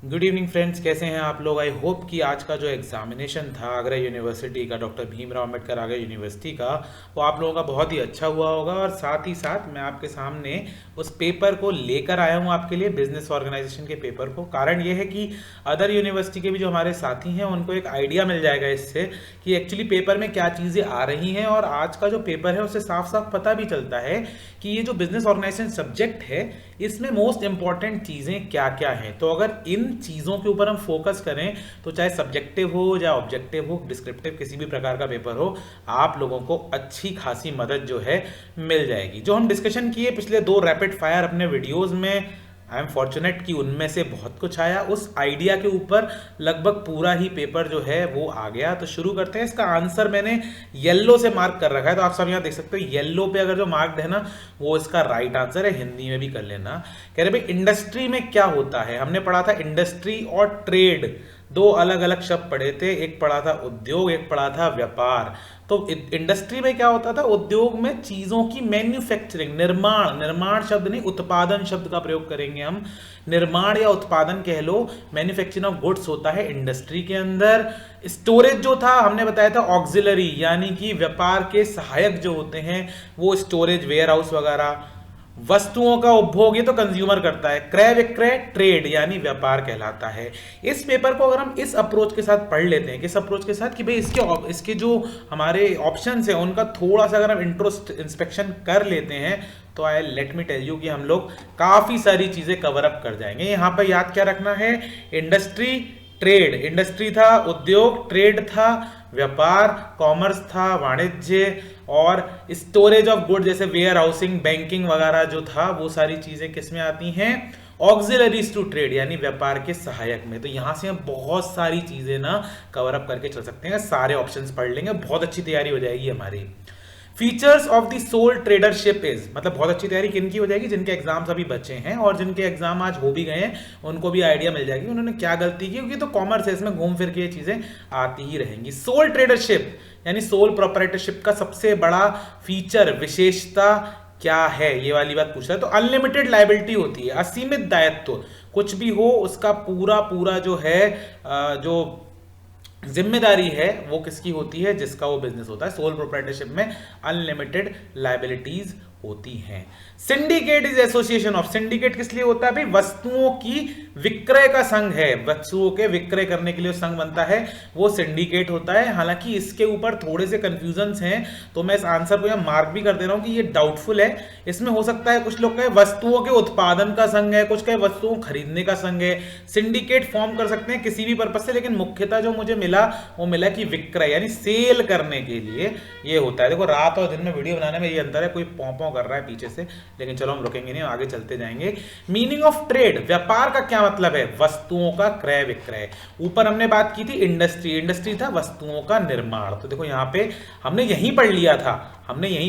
Good evening friends, कैसे हैं आप लोग। आई होप कि आज का जो एग्जामिनेशन था आगरा यूनिवर्सिटी का, डॉक्टर भीमराव अंबेडकर आगरा यूनिवर्सिटी का, वो आप लोगों का बहुत ही अच्छा हुआ होगा। और साथ ही साथ मैं आपके सामने उस पेपर को लेकर आया हूँ आपके लिए, बिजनेस ऑर्गेनाइजेशन के पेपर को। कारण ये है कि अदर यूनिवर्सिटी के भी जो हमारे साथी हैं उनको एक आइडिया मिल जाएगा इससे कि एक्चुअली पेपर में क्या चीज़ें आ रही हैं। और आज का जो पेपर है उससे साफ साफ पता भी चलता है कि ये जो बिजनेस ऑर्गेनाइजेशन सब्जेक्ट है इसमें मोस्ट इंपॉर्टेंट चीज़ें क्या क्या हैं। तो अगर इन चीज़ों के ऊपर हम फोकस करें तो चाहे सब्जेक्टिव हो या ऑब्जेक्टिव हो, डिस्क्रिप्टिव किसी भी प्रकार का पेपर हो, आप लोगों को अच्छी खासी मदद जो है मिल जाएगी। जो हम डिस्कशन किए पिछले 2 रैपिड फायर अपने वीडियोस में, आई एम फॉर्चुनेट कि उनमें से बहुत कुछ आया। उस आइडिया के ऊपर लगभग पूरा ही पेपर जो है वो आ गया। तो शुरू करते हैं। इसका आंसर मैंने येलो से मार्क कर रखा है, तो आप सब यहाँ देख सकते हो येलो पे अगर जो मार्क है ना वो इसका राइट आंसर है। हिंदी में भी कर लेना। कह रहे भाई इंडस्ट्री में क्या होता है। हमने पढ़ा था इंडस्ट्री और ट्रेड, 2 अलग अलग शब्द पढ़े थे। एक पढ़ा था उद्योग, एक पढ़ा था व्यापार। तो इंडस्ट्री में क्या होता था, उद्योग में चीजों की मैन्युफैक्चरिंग, निर्माण शब्द नहीं, उत्पादन शब्द का प्रयोग करेंगे हम। निर्माण या उत्पादन कह लो, मैन्युफैक्चरिंग ऑफ गुड्स होता है इंडस्ट्री के अंदर। स्टोरेज जो था हमने बताया था ऑक्सिलरी, यानी कि व्यापार के सहायक जो होते हैं वो स्टोरेज, वेयर हाउस वगैरह। वस्तुओं का उपभोग ये तो कंज्यूमर करता है। क्रय विक्रय ट्रेड यानी व्यापार कहलाता है। इस पेपर को अगर हम इस अप्रोच के साथ पढ़ लेते हैं, किस अप्रोच के साथ कि भाई इसके जो हमारे ऑप्शंस हैं उनका थोड़ा सा अगर हम इंस्पेक्शन कर लेते हैं तो I let me tell you कि हम लोग काफी सारी चीजें कवर अप कर जाएंगे। यहां पर याद क्या रखना है, इंडस्ट्री ट्रेड, इंडस्ट्री था उद्योग, ट्रेड था व्यापार, कॉमर्स था वाणिज्य, और स्टोरेज ऑफ गुड जैसे वेयर हाउसिंग, बैंकिंग वगैरह जो था वो सारी चीजें किस में आती हैं, ऑक्सिलरीज टू ट्रेड यानी व्यापार के सहायक में। तो यहां से हम बहुत सारी चीजें ना कवर अप करके चल सकते हैं। सारे ऑप्शंस पढ़ लेंगे, बहुत अच्छी तैयारी हो जाएगी हमारी। Features of the sole tradership is, मतलब बहुत अच्छी तैयारी किन की हो जाएगी, जिनके एग्जाम्स अभी बचे हैं और जिनके एग्जाम आज हो भी गए हैं उनको भी आइडिया मिल जाएगी उन्होंने क्या गलती की, क्योंकि तो कॉमर्स है, इसमें घूम फिर के ये चीजें आती ही रहेंगी। सोल ट्रेडरशिप यानी सोल प्रोप्राइटरशिप का सबसे बड़ा फीचर, विशेषता क्या है, ये वाली बात पूछ रहा है। तो अनलिमिटेड लायबिलिटी होती है, असीमित दायित्व। कुछ भी हो उसका पूरा पूरा जो है जो जिम्मेदारी है वो किसकी होती है, जिसका वो बिजनेस होता है। सोल प्रोप्राइटरशिप में अनलिमिटेड लायबिलिटीज होती हैं। Syndicate is association of, syndicate किस लिए होता है भाई, वस्तुओं की विक्रय का संघ है, वस्तुओं के विक्रय करने के लिए संघ बनता है, वो सिंडिकेट होता है। हालांकि इसके ऊपर थोड़े से कंफ्यूजन्स हैं, तो मैं इस आंसर को यहां मार्क भी कर दे रहा हूं कि ये डाउटफुल है। इसमें हो सकता है कुछ लोग कहे वस्तुओं के उत्पादन का संघ है, कुछ कहे वस्तुओं खरीदने का संघ है। सिंडिकेट फॉर्म कर सकते हैं किसी भी पर्पज से, लेकिन मुख्यतः जो मुझे मिला वो मिला कि विक्रय यानी सेल करने के लिए ये होता है। देखो रात और दिन में वीडियो बनाने में ये अंतर है, कोई पौं कर रहा है पीछे से, लेकिन चलो हम रुकेंगे नहीं, आगे चलते जाएंगे। मीनिंग ऑफ ट्रेड, व्यापार का क्या मतलब है, वस्तुओं का क्रय विक्रय। ऊपर हमने बात की थी इंडस्ट्री, इंडस्ट्री था वस्तुओं का निर्माण। तो देखो यहां पे हमने यही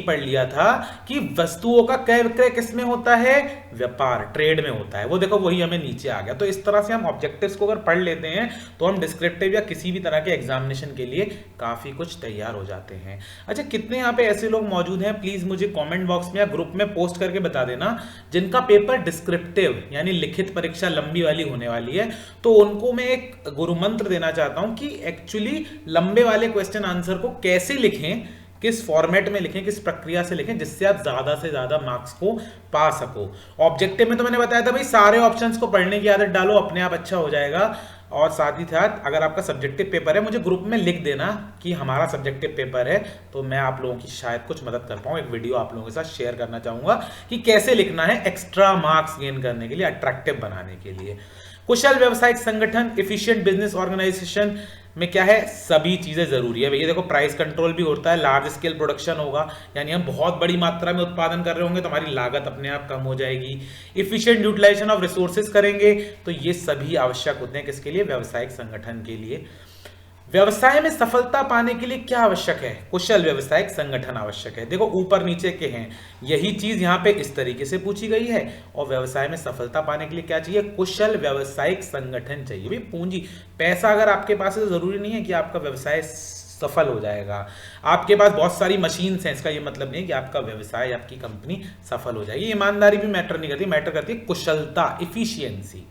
पढ़ लिया था कि वस्तुओं का क्रय विक्रय किसमें होता है, व्यापार, ट्रेड में होता है। वो देखो वही हमें नीचे आ गया। तो इस तरह से हम ऑब्जेक्टिव्स को अगर पढ़ लेते हैं तो हम डिस्क्रिप्टिव या किसी भी तरह के एग्जामिनेशन के लिए काफी कुछ तैयार हो जाते हैं। अच्छा, कितने यहाँ पे ऐसे लोग मौजूद हैं प्लीज मुझे कमेंट बॉक्स में या ग्रुप में पोस्ट करके बता देना जिनका पेपर डिस्क्रिप्टिव यानी लिखित परीक्षा लंबी वाली होने वाली है। तो उनको मैं एक गुरु मंत्र देना चाहता हूं कि एक्चुअली लंबे वाले क्वेश्चन आंसर को कैसे लिखें, किस फॉर्मेट में लिखें, किस प्रक्रिया से लिखें जिससे आप ज्यादा से ज्यादा मार्क्स को पा सको। ऑब्जेक्टिव में तो मैंने बताया था भाई सारे ऑप्शंस को पढ़ने की आदत डालो, अपने आप अच्छा हो जाएगा। और साथ ही साथ अगर आपका सब्जेक्टिव पेपर है मुझे ग्रुप में लिख देना कि हमारा सब्जेक्टिव पेपर है, तो मैं आप लोगों की शायद कुछ मदद कर पाऊं। एक वीडियो आप लोगों के साथ शेयर करना चाहूंगा कि कैसे लिखना है एक्स्ट्रा मार्क्स गेन करने के लिए, अट्रैक्टिव बनाने के लिए। कुशल व्यवसायिक संगठन, एफिशिएंट बिजनेस ऑर्गेनाइजेशन में क्या है, सभी चीजें जरूरी है भैया। देखो प्राइस कंट्रोल भी होता है, लार्ज स्केल प्रोडक्शन होगा यानी हम बहुत बड़ी मात्रा में उत्पादन कर रहे होंगे तो हमारी लागत अपने आप कम हो जाएगी। इफिशिएंट यूटिलाइजेशन ऑफ रिसोर्सेज करेंगे, तो ये सभी आवश्यक होते हैं किसके लिए, व्यवसायिक संगठन के लिए। व्यवसाय में सफलता पाने के लिए क्या आवश्यक है, कुशल व्यवसायिक संगठन आवश्यक है। देखो ऊपर नीचे के हैं, यही चीज यहां पे इस तरीके से पूछी गई है। और व्यवसाय में सफलता पाने के लिए क्या चाहिए, कुशल व्यवसायिक संगठन चाहिए। भाई पूंजी, पैसा अगर आपके पास है तो जरूरी नहीं है कि आपका व्यवसाय सफल हो जाएगा। आपके पास बहुत सारी मशीन्स हैं, इसका ये मतलब नहीं है कि आपका व्यवसाय, आपकी कंपनी सफल हो जाएगी। ईमानदारी भी मैटर नहीं करती, मैटर करती है कुशलता, इफिशियंसी।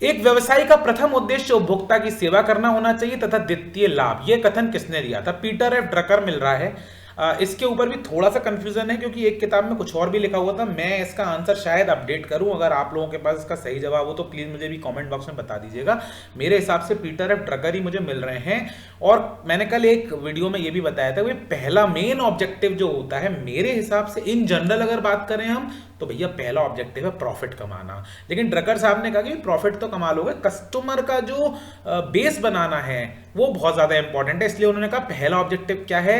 एक व्यवसायी का प्रथम उद्देश्य उपभोक्ता की सेवा करना होना चाहिए तथा द्वितीय लाभ। यह कथन किसने दिया था? पीटर एफ ड्रकर मिल रहा है। इसके ऊपर भी थोड़ा सा कंफ्यूजन है क्योंकि एक किताब में कुछ और भी लिखा हुआ था। मैं इसका आंसर शायद अपडेट करूं, अगर आप लोगों के पास इसका सही जवाब हो तो प्लीज मुझे भी कमेंट बॉक्स में बता दीजिएगा। मेरे हिसाब से पीटर एफ ड्रकर ही मुझे मिल रहे हैं। और मैंने कल एक वीडियो में ये भी बताया था, वो पहला मेन ऑब्जेक्टिव जो होता है मेरे हिसाब से, इन जनरल अगर बात करें हम, तो भैया पहला ऑब्जेक्टिव है प्रॉफिट कमाना। लेकिन ड्रकर साहब ने कहा कि प्रॉफिट तो कमा लोगे, कस्टमर का जो बेस बनाना है वो बहुत ज्यादा इंपॉर्टेंट है। इसलिए उन्होंने कहा पहला ऑब्जेक्टिव क्या है,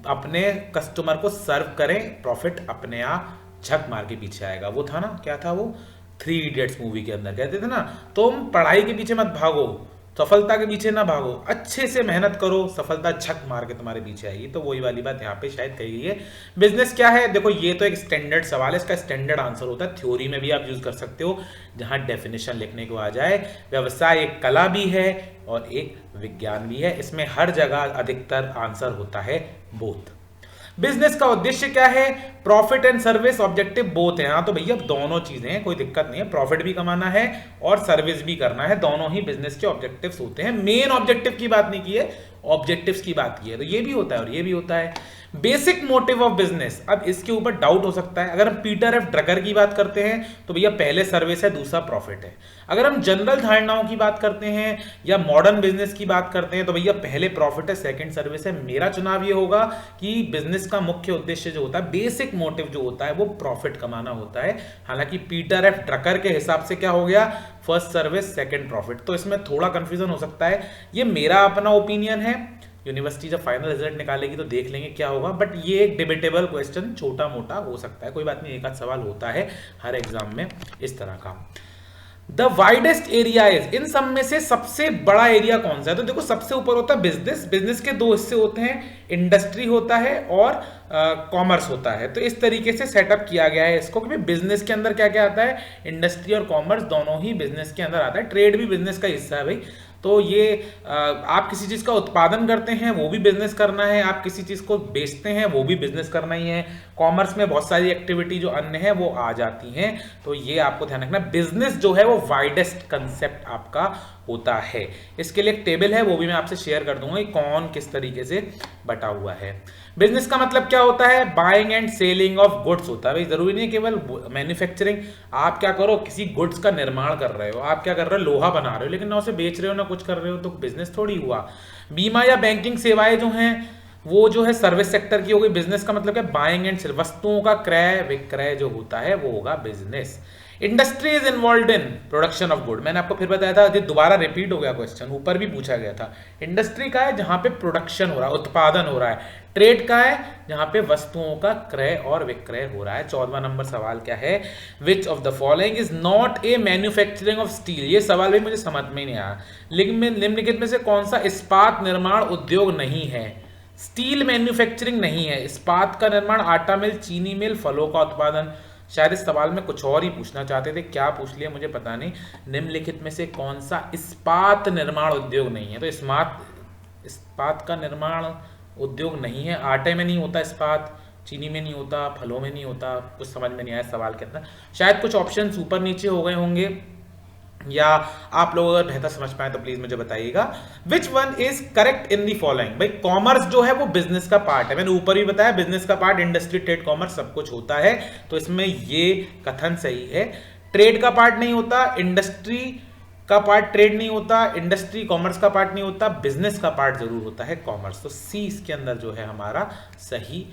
अपने कस्टमर को सर्व करें, प्रॉफिट अपने आप झक मार के पीछे आएगा। वो था ना, क्या था वो, 3 इडियट्स मूवी के अंदर कहते थे ना, तुम पढ़ाई के पीछे मत भागो, सफलता के पीछे ना भागो, अच्छे से मेहनत करो, सफलता झक मार के तुम्हारे पीछे आएगी। तो वही वाली बात यहाँ पे शायद कही है। बिजनेस क्या है? देखो ये तो एक स्टैंडर्ड सवाल है, इसका स्टैंडर्ड आंसर होता है, थ्योरी में भी आप यूज कर सकते हो जहां डेफिनेशन लिखने को आ जाए। व्यवसाय एक कला भी है और एक विज्ञान भी है, इसमें हर जगह अधिकतर आंसर होता है बोथ। बिजनेस का उद्देश्य क्या है? Profit and service objective both है। हाँ तो भैया दोनों चीजें हैं, कोई दिक्कत नहीं है, प्रॉफिट भी कमाना है और सर्विस भी करना है, दोनों ही बिजनेस के ऑब्जेक्टिव्स होते हैं। मेन ऑब्जेक्टिव की बात नहीं की है, ऑब्जेक्टिव्स की बात की है। तो ये भी होता है और ये भी होता है। बेसिक मोटिव ऑफ बिजनेस, अब इसके ऊपर डाउट हो सकता है। अगर हम पीटर एफ ड्रकर की बात करते हैं तो भैया पहले सर्विस है, दूसरा प्रॉफिट है। अगर हम जनरल धारणाओं की बात करते हैं या मॉडर्न बिजनेस की बात करते हैं तो भैया पहले प्रॉफिट है, सेकंड सर्विस है। मेरा चुनाव ये होगा कि बिजनेस का मुख्य उद्देश्य जो होता है, बेसिक मोटिव जो होता है, वो प्रॉफिट कमाना होता है। हालांकि पीटर एफ ड्रकर के हिसाब से क्या हो गया, फर्स्ट सर्विस सेकंड प्रॉफिट। तो इसमें थोड़ा कंफ्यूजन हो सकता है, ये मेरा अपना ओपिनियन है। यूनिवर्सिटी जब फाइनल रिजल्ट निकालेगी तो देख लेंगे क्या होगा, बट ये एक डिबेटेबल क्वेश्चन छोटा मोटा हो सकता है, कोई बात नहीं, एक आध सवाल होता है हर एग्जाम में इस तरह का। द वाइडेस्ट एरिया इज, इन सब में से सबसे बड़ा एरिया कौन सा है? तो देखो सबसे ऊपर होता है बिजनेस, बिजनेस के दो हिस्से होते हैं, इंडस्ट्री होता है और कॉमर्स होता है। तो इस तरीके से सेटअप किया गया है इसको कि बिजनेस के अंदर क्या क्या आता है, इंडस्ट्री और कॉमर्स दोनों ही बिजनेस के अंदर आता है। ट्रेड भी बिजनेस का हिस्सा है भाई। तो ये आप किसी चीज का उत्पादन करते हैं वो भी बिजनेस करना है, आप किसी चीज को बेचते हैं वो भी बिजनेस करना ही है। कॉमर्स में बहुत सारी एक्टिविटी जो अन्य है वो आ जाती हैं। तो ये आपको ध्यान रखना, बिजनेस जो है वो वाइडेस्ट कंसेप्ट आपका होता है। इसके लिए एक टेबल है, वो भी मैं आपसे शेयर कर दूंगा कि कौन किस तरीके से बटा हुआ है। बिजनेस का मतलब क्या होता है? Buying and selling of goods होता है भाई। जरूरी नहीं केवल मैन्युफैक्चरिंग, आप क्या करो, किसी गुड्स का निर्माण कर रहे हो, आप क्या कर रहे हो, लोहा बना रहे हो, लेकिन ना उसे बेच रहे हो ना कुछ कर रहे हो, तो बिजनेस थोड़ी हुआ। बीमा या बैंकिंग सेवाएं जो हैं वो जो है सर्विस सेक्टर की हो गई। बिजनेस का मतलब क्या? बाइंग एंड सेल, वस्तुओं का क्रय विक्रय जो होता है वो होगा business. Industry is involve in production of good, मैंने आपको फिर बताया था, ये दोबारा रिपीट हो गया क्वेश्चन, ऊपर भी पूछा गया था। इंडस्ट्री का है जहां पे प्रोडक्शन हो रहा है, उत्पादन हो रहा है। ट्रेड का है जहां पे वस्तुओं का क्रय और विक्रय हो रहा है। 14वां नंबर सवाल क्या है? Which of the following is not a manufacturing of steel. ये सवाल भी मुझे समझ में नहीं आया, लेकिन निम्नलिखित में से कौन सा इस्पात निर्माण उद्योग नहीं है? स्टील मैन्युफैक्चरिंग नहीं है, इस्पात का निर्माण, आटा मिल, चीनी मिल, फलों का उत्पादन। शायद इस सवाल में कुछ और ही पूछना चाहते थे, क्या पूछ लिया मुझे पता नहीं। निम्नलिखित में से कौन सा इस्पात निर्माण उद्योग नहीं है? तो इस्पात का निर्माण उद्योग नहीं है, आटे में नहीं होता इस्पात, चीनी में नहीं होता, फलों में नहीं होता। कुछ समझ में नहीं आया सवाल के अंदर, शायद कुछ ऑप्शन ऊपर नीचे हो गए होंगे, या आप लोग अगर बेहतर समझ पाए तो प्लीज मुझे बताइएगा। Which one is correct in the following? भाई कॉमर्स जो है वो बिजनेस का पार्ट है, मैंने ऊपर भी बताया, बिजनेस का पार्ट इंडस्ट्री ट्रेड कॉमर्स सब कुछ होता है, तो इसमें ये कथन सही है। ट्रेड का पार्ट नहीं होता, इंडस्ट्री का पार्ट ट्रेड नहीं होता, इंडस्ट्री कॉमर्स का पार्ट नहीं होता, बिजनेस का पार्ट जरूर होता है कॉमर्स। तो सी इसके अंदर जो है हमारा सही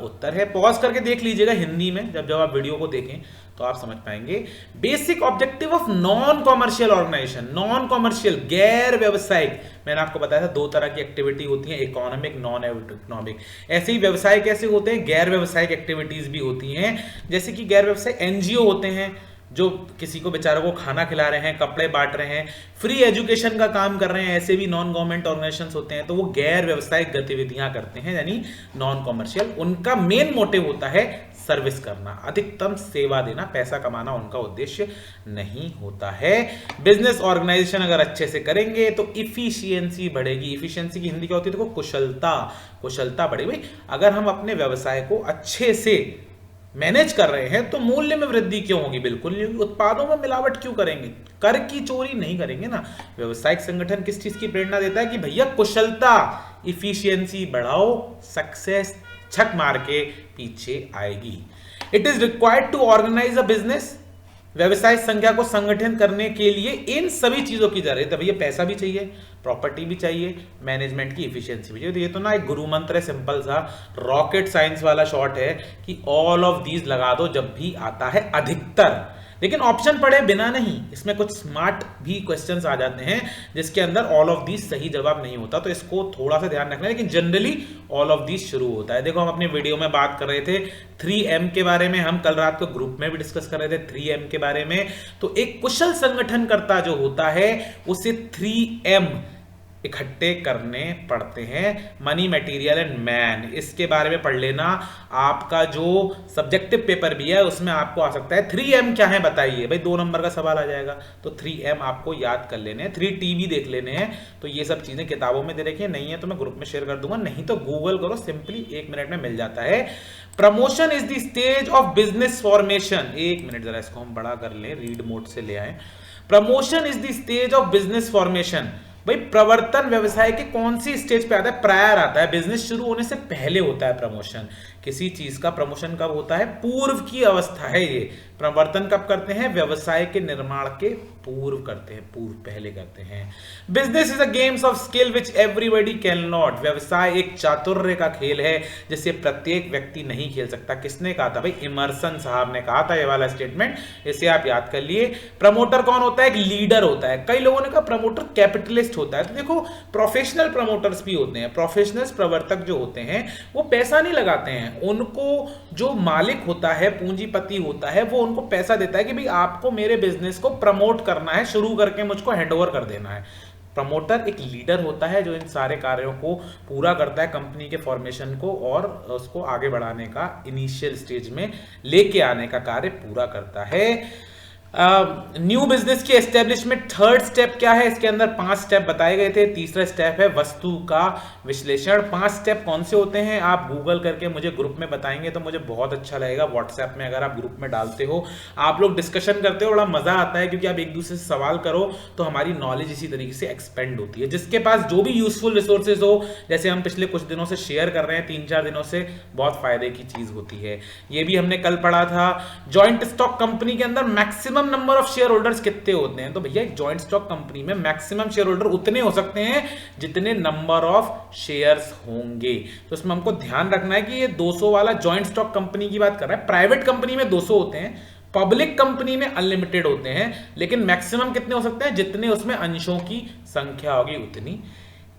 उत्तर है। पॉज करके देख लीजिएगा हिंदी में, जब आप वीडियो को देखें तो आप समझ पाएंगे। Basic objective of non commercial organisation, non commercial गैर व्यवसायिक, मैंने आपको बताया था 2 तरह की एक्टिविटी होती है, इकोनॉमिक नॉन इकोनॉमिक। ऐसे ही व्यवसाय कैसे होते हैं? गैर व्यवसायिक एक्टिविटीज भी होती हैं, जैसे कि गैर व्यवसाय एनजीओ होते हैं जो किसी को बेचारों को खाना खिला रहे हैं, कपड़े बांट रहे हैं, फ्री एजुकेशन का काम कर रहे हैं, ऐसे भी नॉन गवर्नमेंट ऑर्गेनाइजेशंस होते हैं, तो वो गैर व्यवसायिक गतिविधियां करते हैं, यानी नॉन कॉमर्शियल। उनका मेन मोटिव होता है सर्विस करना, अधिकतम सेवा देना, पैसा कमाना उनका उद्देश्य नहीं होता है। बिजनेस ऑर्गेनाइजेशन अगर अच्छे से करेंगे तो इफिशियंसी बढ़ेगी। इफिशियंसी की हिंदी क्या होती है? देखो कुशलता, कुशलता बढ़ेगी। भाई अगर हम अपने व्यवसाय को अच्छे से मैनेज कर रहे हैं तो मूल्य में वृद्धि क्यों होगी? बिल्कुल नहीं होगी। उत्पादों में मिलावट क्यों करेंगे? कर की चोरी नहीं करेंगे ना। व्यवसायिक संगठन किस चीज की प्रेरणा देता है कि भैया कुशलता, इफिशियंसी बढ़ाओ, सक्सेस छक मार के पीछे आएगी। It is required to organise a business. व्यवसाय संख्या को संगठन करने के लिए इन सभी चीजों की जरूरत है। भैया पैसा भी चाहिए, प्रॉपर्टी भी चाहिए, मैनेजमेंट की इफिशियंसी भी चाहिए। तो ये तो ना एक गुरु मंत्र है, सिंपल सा रॉकेट साइंस वाला शॉट है कि ऑल ऑफ दीज लगा दो जब भी आता है अधिकतर। लेकिन ऑप्शन पढ़े बिना नहीं, इसमें कुछ स्मार्ट भी क्वेश्चंस आ जाते हैं जिसके अंदर ऑल ऑफ दीज सही जवाब नहीं होता, तो इसको थोड़ा सा ध्यान रखना है। लेकिन जनरली ऑल ऑफ दीज शुरू होता है। देखो हम अपने वीडियो में बात कर रहे थे 3M के बारे में, हम कल रात को ग्रुप में भी डिस्कस कर रहे थे 3M के बारे में। तो एक कुशल संगठनकर्ता जो होता है उसे 3M इकट्ठे करने पड़ते हैं, मनी, मटेरियल एंड मैन। इसके बारे में पढ़ लेना, आपका जो सब्जेक्टिव पेपर भी है उसमें आपको आ सकता है 3M क्या है बताइए भाई, 2 नंबर का सवाल आ जाएगा। तो 3M आपको याद कर लेने हैं, 3T भी देख लेने हैं। तो ये सब चीजें किताबों में दे रखी है, नहीं है तो मैं ग्रुप में शेयर कर दूंगा, नहीं तो गूगल करो, सिंपली 1 मिनट में मिल जाता है। Promotion is the stage of business formation. 1 minute जरा इसको हम बड़ा कर लें, रीड मोड से ले आए। Promotion is the stage of business formation. भाई प्रवर्तन व्यवसाय के कौन सी स्टेज पे आता है? प्रायर आता है, बिजनेस शुरू होने से पहले होता है प्रमोशन। किसी चीज का प्रमोशन कब होता है? पूर्व की अवस्था है ये। प्रवर्तन कब करते हैं? व्यवसाय के निर्माण के पूर्व करते हैं, पूर्व पहले करते हैं। Business is a games of skill which everybody can not. व्यवसाय एक चातुर्य का खेल है जिसे प्रत्येक व्यक्ति नहीं खेल सकता। किसने कहा था भाई? इमर्सन साहब ने कहा था ये वाला स्टेटमेंट, इसे आप याद कर लिए। प्रमोटर कौन होता है? एक लीडर होता है। कई लोगों ने कहा प्रमोटर कैपिटलिस्ट होता है, तो देखो प्रोफेशनल प्रमोटर्स भी होते हैं। प्रोफेशनल प्रवर्तक जो होते हैं वो पैसा नहीं लगाते हैं, उनको जो मालिक होता है, पूंजीपति होता है, वो उनको पैसा देता है कि भाई आपको मेरे बिजनेस को प्रमोट करना है, शुरू करके मुझको हैंडओवर कर देना है। प्रमोटर एक लीडर होता है जो इन सारे कार्यों को पूरा करता है, कंपनी के फॉर्मेशन को और उसको आगे बढ़ाने का, इनिशियल स्टेज में लेके आने का कार्य पूरा करता है। न्यू बिजनेस की एस्टेब्लिशमेंट, थर्ड स्टेप क्या है? इसके अंदर 5 स्टेप बताए गए थे। तीसरा स्टेप है वस्तु का विश्लेषण। 5 स्टेप कौन से होते हैं आप गूगल करके मुझे ग्रुप में बताएंगे तो मुझे बहुत अच्छा लगेगा। व्हाट्सएप में अगर आप ग्रुप में डालते हो, आप लोग डिस्कशन करते हो, बड़ा मजा आता है क्योंकि आप एक दूसरे से सवाल करो तो हमारी नॉलेज इसी तरीके से एक्सपेंड होती है। जिसके पास जो भी यूजफुल रिसोर्सेज हो, जैसे हम पिछले कुछ दिनों से शेयर कर रहे हैं, 3-4 दिनों से, बहुत फायदे की चीज होती है। ये भी हमने कल पढ़ा था। जॉइंट स्टॉक कंपनी के अंदर maximum number of share holders कितने होते हैं? तो भैया एक जॉइंट स्टॉक कंपनी में मैक्सिमम शेयर होल्डर उतने हो सकते हैं जितने नंबर ऑफ शेयर्स होंगे। तो इसमें हमको ध्यान रखना है कि ये 200 वाला जॉइंट स्टॉक कंपनी की बात कर रहा है। प्राइवेट कंपनी में 200 होते हैं, पब्लिक कंपनी में अनलिमिटेड होते हैं, लेकिन मैक्सिमम कितने हो सकते हैं? जितने उसमें अंशों की संख्या होगी उतनी।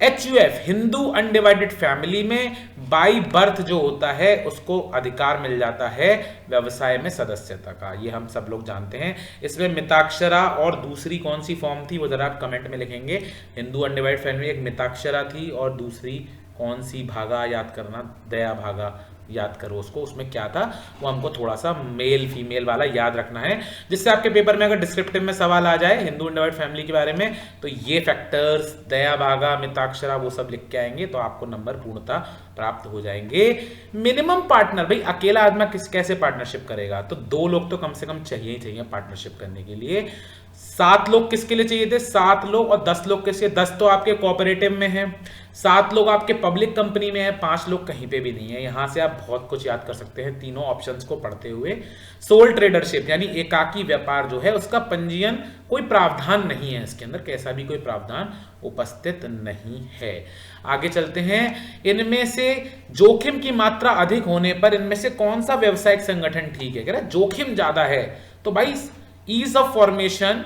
HUF हिंदू अनडिवाइडेड फैमिली में बाई बर्थ जो होता है उसको अधिकार मिल जाता है व्यवसाय में सदस्यता का, ये हम सब लोग जानते हैं। इसमें मिताक्षरा और दूसरी कौन सी फॉर्म थी वो जरा आप कमेंट में लिखेंगे। हिंदू अनडिवाइडेड फैमिली एक मिताक्षरा थी और दूसरी कौन सी, भागा याद करना, दया भागा याद करो उसको, उसमें क्या था वो हमको थोड़ा सा मेल फीमेल वाला याद रखना है, जिससे आपके पेपर में अगर डिस्क्रिप्टिव में सवाल आ जाए हिंदू अनडिवाइडेड फैमिली के बारे में तो ये फैक्टर्स, दया भागा, मिताक्षरा, वो सब लिख के आएंगे तो आपको नंबर पूर्णता प्राप्त हो जाएंगे। मिनिमम पार्टनर, भाई अकेला आदमी कैसे पार्टनरशिप करेगा? तो 2 लोग तो कम से कम चाहिए ही चाहिए पार्टनरशिप करने के लिए। 7 लोग किसके लिए चाहिए थे? 7 लोग। और 10 लोग किसके? 10 तो आपके कोऑपरेटिव में है, 7 लोग आपके पब्लिक कंपनी में है, 5 लोग कहीं पे भी नहीं है। यहां से आप बहुत कुछ याद कर सकते हैं तीनों ऑप्शंस को पढ़ते हुए। सोल ट्रेडरशिप यानी एकाकी व्यापार जो है उसका पंजीयन कोई प्रावधान नहीं है, इसके अंदर कैसा भी कोई प्रावधान उपस्थित नहीं है। आगे चलते हैं। इनमें से जोखिम की मात्रा अधिक होने पर इनमें से कौन सा व्यवसायिक संगठन ठीक है? कह रहा है जोखिम ज्यादा है तो भाई ease of formation,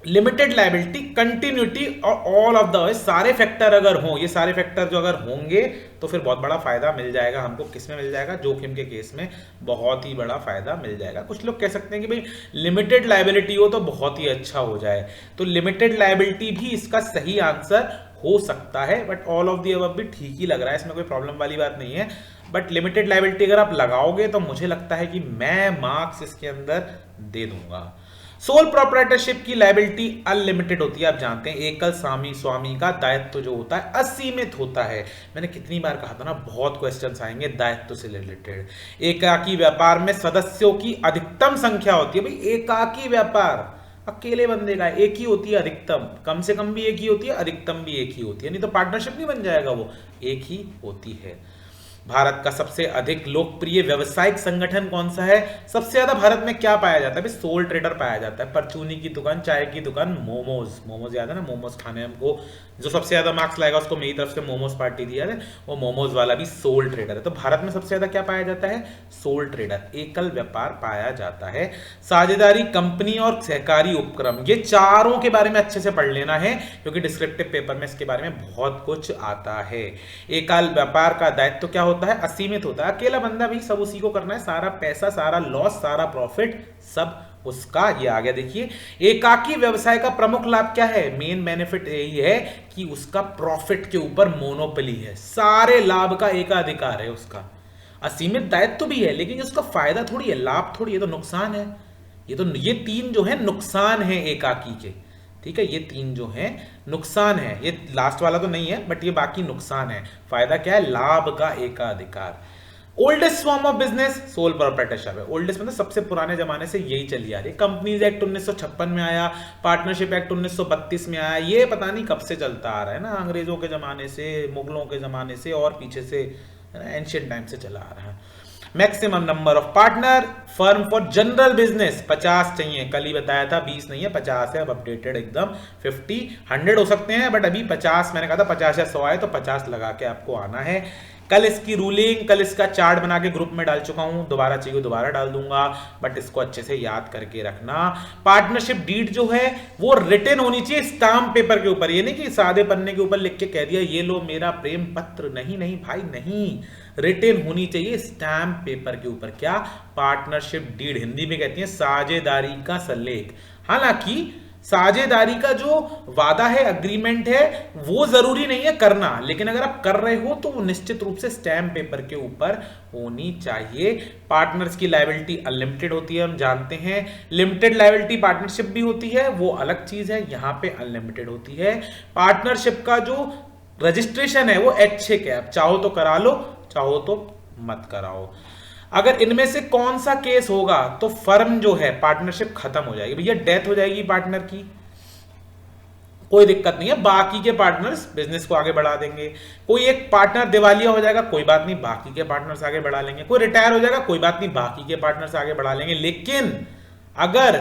limited liability, continuity और ऑल ऑफ द, सारे फैक्टर अगर हों, ये सारे फैक्टर जो अगर होंगे तो फिर बहुत बड़ा फायदा मिल जाएगा हमको। किसमें मिल जाएगा? जोखिम के केस में बहुत ही बड़ा फायदा मिल जाएगा। कुछ लोग कह सकते हैं कि भाई लिमिटेड लायबिलिटी हो तो बहुत ही अच्छा हो जाए, तो लिमिटेड लायबिलिटी भी इसका सही आंसर हो सकता है, but all of the above भी ठीक ही लग रहा है, इसमें कोई प्रॉब्लम वाली बात नहीं है। बट लिमिटेड लायबिलिटी अगर आप लगाओगे तो मुझे लगता है कि मैं मार्क्स इसके अंदर दे दूंगा। सोल प्रोप्राइटरशिप की लायबिलिटी अनलिमिटेड होती है, आप जानते हैं। एकल स्वामी का दायित्व जो होता है असीमित होता है। मैंने कितनी बार कहा था ना, बहुत क्वेश्चंस आएंगे दायित्व से रिलेटेड। एकाकी व्यापार में सदस्यों की अधिकतम संख्या होती है। भाई एकाकी व्यापार अकेले बंदे का एक ही होती है अधिकतम, कम से कम भी एक ही होती है, अधिकतम भी एक ही होती है, नहीं तो पार्टनरशिप नहीं बन जाएगा, वो एक ही होती है। भारत का सबसे अधिक लोकप्रिय व्यवसायिक संगठन कौन सा है? सबसे ज्यादा भारत में क्या पाया जाता है? सोल ट्रेडर पाया जाता है। परचूनी की दुकान, चाय की दुकान, मोमोज याद है ना, मोमोज खाने हमको, जो सबसे ज्यादा मार्क्स लाएगा उसको मेरी तरफ से मोमोज पार्टी दिया है, वो मोमोज वाला भी सोल ट्रेडर है। तो भारत में सबसे ज्यादा क्या पाया जाता है? सोल ट्रेडर, एकल व्यापार पाया जाता है। साझेदारी, कंपनी और सहकारी उपक्रम, ये चारों के बारे में अच्छे से पढ़ लेना है क्योंकि डिस्क्रिप्टिव पेपर में इसके बारे में बहुत कुछ आता है। एकल व्यापार का दायित्व क्या होता है? असीमित होता है। अकेला बंदा भी सब उसी को करना है, सारा पैसा, सारा लॉस, सारा प्रॉफिट सब उसका। ये आ गया देखिए। एकाकी व्यवसाय का प्रमुख लाभ क्या है? मेन बेनिफिट यही है कि उसका प्रॉफिट के ऊपर मोनोपोली है, सारे लाभ का एकाधिकार है उसका। असीमित दायित्व भी है लेकिन उसका फायदा थोड़ी है, लाभ थोड़ी है, तो नुकसान है। ये तीन जो है नुकसान है एकाकी के, ठीक है। ये तीन जो है नुकसान है, ये लास्ट वाला तो नहीं है बट ये बाकी नुकसान है। फायदा क्या है? लाभ का एकाधिकार। Oldest form of business sole proprietorship है। ओल्डेस्ट मतलब सबसे पुराने जमाने से यही चली आ रही है। कंपनीज एक्ट 1956 में आया, पार्टनरशिप एक्ट 1932 में आया, ये पता नहीं कब से चलता आ रहा है ना, अंग्रेजों के जमाने से, मुगलों के जमाने से और पीछे से एंशिएंट टाइम से चला आ रहा है। Maximum number of partner firm for general business 50 चाहिए, कल ही बताया था 20 नहीं है 50 है, अब अपडेटेड एकदम 50 100 हो सकते हैं बट अभी 50, मैंने कहा था 50 या 100 आए तो 50 लगा के आपको आना है। कल इसकी रूलिंग, कल इसका चार्ट बना के ग्रुप में डाल चुका हूं, दोबारा चाहिए दोबारा डाल दूंगा बट इसको अच्छे से याद करके रखना। पार्टनरशिप डीड जो है वो रिटन होनी चाहिए स्टाम्प पेपर के ऊपर, ये नहीं कि सादे पन्ने के ऊपर लिख के कह दिया ये लो मेरा प्रेम पत्र, नहीं नहीं भाई नहीं, रिटन होनी चाहिए स्टैम्प पेपर के ऊपर। क्या? पार्टनरशिप डीड, हिंदी में कहती है साझेदारी का सल्लेख। हालांकि साझेदारी का जो वादा है, अग्रीमेंट है, वो जरूरी नहीं है करना, लेकिन अगर आप कर रहे हो तो वो निश्चित रूप से स्टैम्प पेपर के ऊपर होनी चाहिए। पार्टनर्स की लायबिलिटी अनलिमिटेड होती है, हम जानते हैं। लिमिटेड लायबिलिटी पार्टनरशिप भी होती है, वो अलग चीज है, यहां पे अनलिमिटेड होती है। पार्टनरशिप का जो रजिस्ट्रेशन है वो ऐच्छिक है, आप चाहो तो करा लो, चाहो तो मत कराओ। अगर इनमें से कौन सा केस होगा तो फर्म जो है पार्टनरशिप खत्म हो जाएगी। भैया डेथ हो जाएगी पार्टनर की, कोई दिक्कत नहीं है, बाकी के पार्टनर्स बिजनेस को आगे बढ़ा देंगे। कोई एक पार्टनर दिवालिया हो जाएगा, कोई बात नहीं, बाकी के पार्टनर्स आगे बढ़ा लेंगे। कोई रिटायर हो जाएगा, कोई बात नहीं, बाकी के पार्टनर्स आगे बढ़ा लेंगे। लेकिन अगर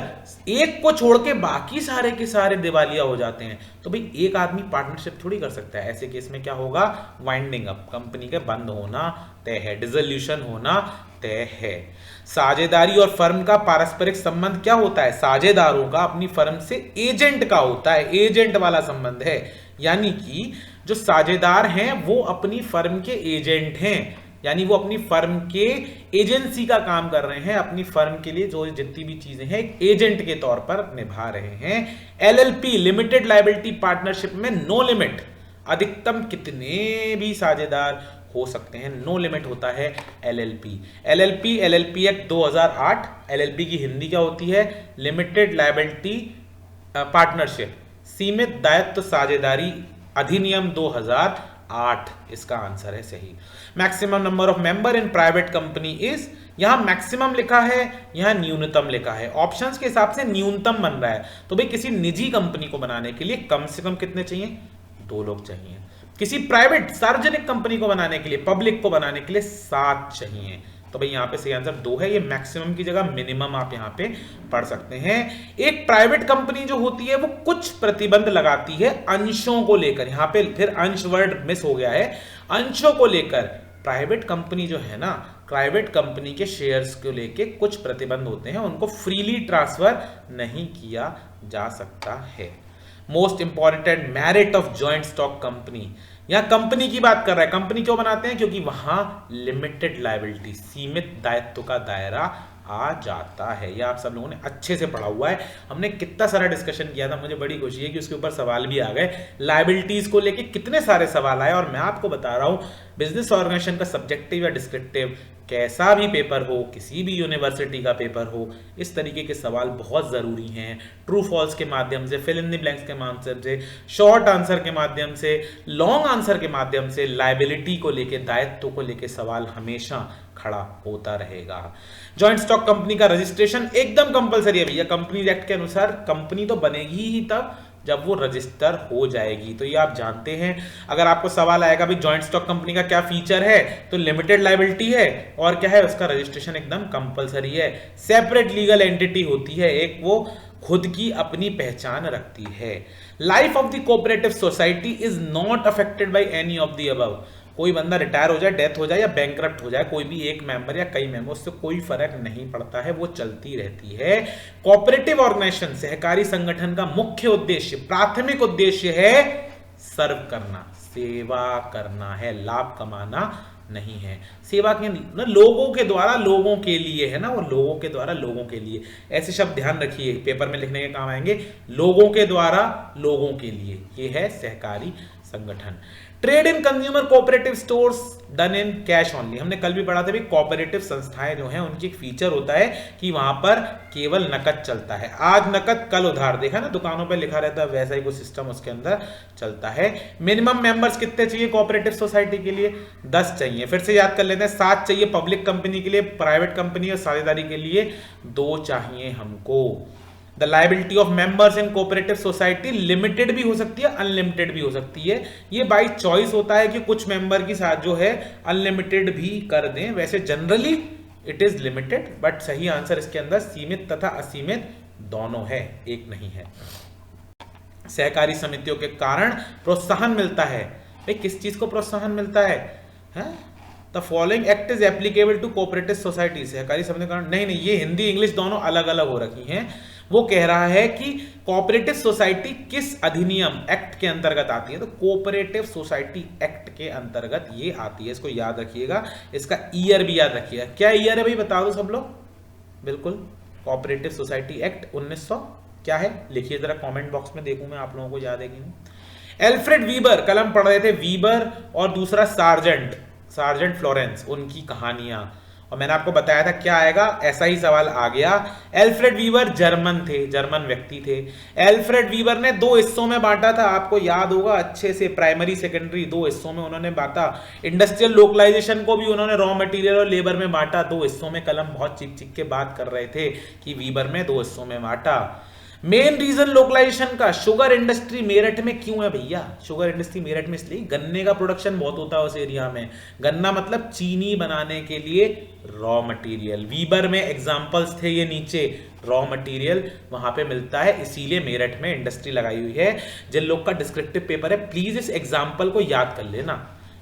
एक को छोड़ के बाकी सारे के सारे दिवालिया हो जाते हैं तो भाई एक आदमी पार्टनरशिप थोड़ी कर सकता है। ऐसे केस में क्या होगा? वाइंडिंग अप, कंपनी के बंद होना तय है, डिसोल्यूशन होना तय है। साझेदारी और फर्म का पारस्परिक संबंध क्या होता है? साझेदारों का अपनी फर्म से एजेंट का होता है, एजेंट वाला संबंध है, यानी कि जो साझेदार हैं वो अपनी फर्म के एजेंट हैं, यानी वो अपनी फर्म के एजेंसी का काम कर रहे हैं, अपनी फर्म के लिए जो जितनी भी चीजें हैं एक एजेंट के तौर पर निभा रहे हैं। एलएलपी लिमिटेड लायबिलिटी पार्टनरशिप में नो लिमिट, अधिकतम कितने भी साझेदार हो सकते हैं, नो लिमिट होता है एलएलपी। एलएलपी एक्ट 2008, एलएलपी की हिंदी क्या होती है? लिमिटेड लायबिलिटी पार्टनरशिप, सीमित दायित्व साझेदारी अधिनियम 2008 इसका आंसर है सही। Maximum number of member in private company is, यहां मैक्सिमम लिखा है, यहां न्यूनतम लिखा है, ऑप्शंस के हिसाब से न्यूनतम बन रहा है। तो भाई किसी निजी कंपनी को बनाने के लिए कम से कम कितने चाहिए? 2 लोग चाहिए। किसी प्राइवेट सार्वजनिक कंपनी को बनाने के लिए, पब्लिक को बनाने के लिए 7 चाहिए। तो भाई यहां पे सही आंसर 2 है, ये मैक्सिमम की जगह मिनिमम आप यहां पे पढ़ सकते हैं। एक प्राइवेट कंपनी जो होती है वो कुछ प्रतिबंध लगाती है अंशों को लेकर, यहां पे फिर अंश वर्ड मिस हो गया है, अंशों को लेकर। प्राइवेट कंपनी जो है ना, प्राइवेट कंपनी के शेयर्स को लेके कुछ प्रतिबंध होते हैं, उनको फ्रीली ट्रांसफर नहीं किया जा सकता है। Most important merit of joint stock company, यहां कंपनी की बात कर रहा है। कंपनी क्यों बनाते हैं? क्योंकि वहां लिमिटेड लायबिलिटी, सीमित दायित्व का दायरा आ जाता है। यह आप सब लोगों ने अच्छे से पढ़ा हुआ है, हमने कितना सारा डिस्कशन किया था, मुझे बड़ी खुशी है कि उसके ऊपर सवाल भी आ गए। लायबिलिटीज को लेके कितने सारे सवाल आए और मैं आपको बता रहा हूं बिजनेस ऑर्गेनाइजेशन का सब्जेक्टिव या डिस्क्रिप्टिव कैसा भी पेपर हो, किसी भी यूनिवर्सिटी का पेपर हो, इस तरीके के सवाल बहुत ज़रूरी हैं। ट्रू फॉल्स के माध्यम से, फिल इन द ब्लैंक्स के माध्यम से, शॉर्ट आंसर के माध्यम से, लॉन्ग आंसर के माध्यम से, लायबिलिटी को लेके, दायित्व को लेके सवाल हमेशा खड़ा होता रहेगा। जॉइंट स्टॉक कंपनी का रजिस्ट्रेशन एकदम कंपलसरी है भैया। कंपनी एक्ट के अनुसार कंपनी तो बनेगी ही तब जब वो रजिस्टर हो जाएगी, तो ये आप जानते हैं। अगर आपको सवाल आएगा भी जॉइंट स्टॉक कंपनी का क्या फीचर है, तो लिमिटेड लायबिलिटी है और क्या है, उसका रजिस्ट्रेशन एकदम कंपलसरी है। सेपरेट लीगल एंटिटी होती है, एक वो खुद की अपनी पहचान रखती है। Life of the cooperative society is not affected by any of the above. कोई बंदा रिटायर हो जाए, डेथ हो जाए या बैंकरप्ट हो जाए, कोई भी एक मेंबर या कई मेंबर, उससे कोई फर्क नहीं पड़ता है, वो चलती रहती है। कोऑपरेटिव ऑर्गेनाइजेशन, सहकारी संगठन का मुख्य उद्देश्य, प्राथमिक उद्देश्य है सर्व करना, सेवा करना है, लाभ कमाना नहीं है। सेवा के ना, लोगों के द्वारा लोगों के लिए है ना, वो लोगों के द्वारा लोगों के लिए, ऐसे शब्द ध्यान रखिए, पेपर में लिखने के काम आएंगे। लोगों के द्वारा लोगों के लिए, ये है सहकारी संगठन। Trade in consumer cooperative stores done in cash only. हमने कल भी पढ़ा था भी कोऑपरेटिव संस्थाएं जो हैं उनकी एक फीचर होता है कि वहां पर केवल नकद चलता है। आज नकद कल उधार, देखा ना, दुकानों पे लिखा रहता है, वैसा ही कोई सिस्टम उसके अंदर चलता है। मिनिमम मेंबर्स कितने चाहिए कोऑपरेटिव सोसाइटी के लिए? 10 चाहिए। फिर से याद कर लेते हैं, 7 चाहिए पब्लिक कंपनी के लिए, प्राइवेट कंपनी और साझेदारी के लिए 2 चाहिए हमको। The liability of members in cooperative society limited भी हो सकती है, अनलिमिटेड भी हो सकती है। ये बाय चॉइस होता है कि कुछ मेंबर की साथ जो है अनलिमिटेड भी कर दें। वैसे generally it is limited, but सही आंसर इसके अंदर सीमित तथा असीमित दोनों है, एक नहीं है। सहकारी समितियों के कारण प्रोत्साहन मिलता है। भाई किस चीज को प्रोत्साहन मिलता है? The following act is applicable to cooperative society. सहकारी समिति के कारण, नहीं, ये हिंदी इंग्लिश दोनों अलग अलग हो रखी हैं। वो कह रहा है कि कोऑपरेटिव सोसाइटी किस अधिनियम एक्ट के अंतर्गत आती है, तो कोऑपरेटिव सोसाइटी एक्ट के अंतर्गत ये आती है। इसको याद रखिएगा, इसका ईयर भी याद रखिएगा। क्या ईयर है भाई, बता दो सब लोग। बिल्कुल, कोऑपरेटिव सोसाइटी एक्ट 1900 क्या है, लिखिए जरा कमेंट बॉक्स में, देखूं मैं आप लोगों को याद है कि नहीं। एल्फ्रेड वीबर, कल हम पढ़ रहे थे वीबर और दूसरा सार्जेंट फ्लोरेंस, उनकी कहानियां, और मैंने आपको बताया था क्या आएगा, ऐसा ही सवाल आ गया। एल्फ्रेड वीवर जर्मन व्यक्ति थे। एल्फ्रेड वीवर ने 2 हिस्सों में बांटा था, आपको याद होगा अच्छे से, प्राइमरी सेकेंडरी 2 हिस्सों में उन्होंने बांटा। इंडस्ट्रियल लोकलाइजेशन को भी उन्होंने रॉ मटेरियल और लेबर में बांटा 2 हिस्सों में। कल हम बहुत चिक के बात कर रहे थे कि वीवर में 2 हिस्सों में बांटा। मेन रीजन लोकलाइजेशन का, शुगर इंडस्ट्री मेरठ में क्यों है भैया? शुगर इंडस्ट्री मेरठ में इसलिए, गन्ने का प्रोडक्शन बहुत होता है उस एरिया में। गन्ना मतलब चीनी बनाने के लिए रॉ मटेरियल। वीबर में एग्जांपल्स थे ये नीचे, रॉ मटेरियल वहां पे मिलता है, इसीलिए मेरठ में इंडस्ट्री लगाई हुई है। जिन लोग का डिस्क्रिप्टिव पेपर है, प्लीज इस एग्जाम्पल को याद कर लेना।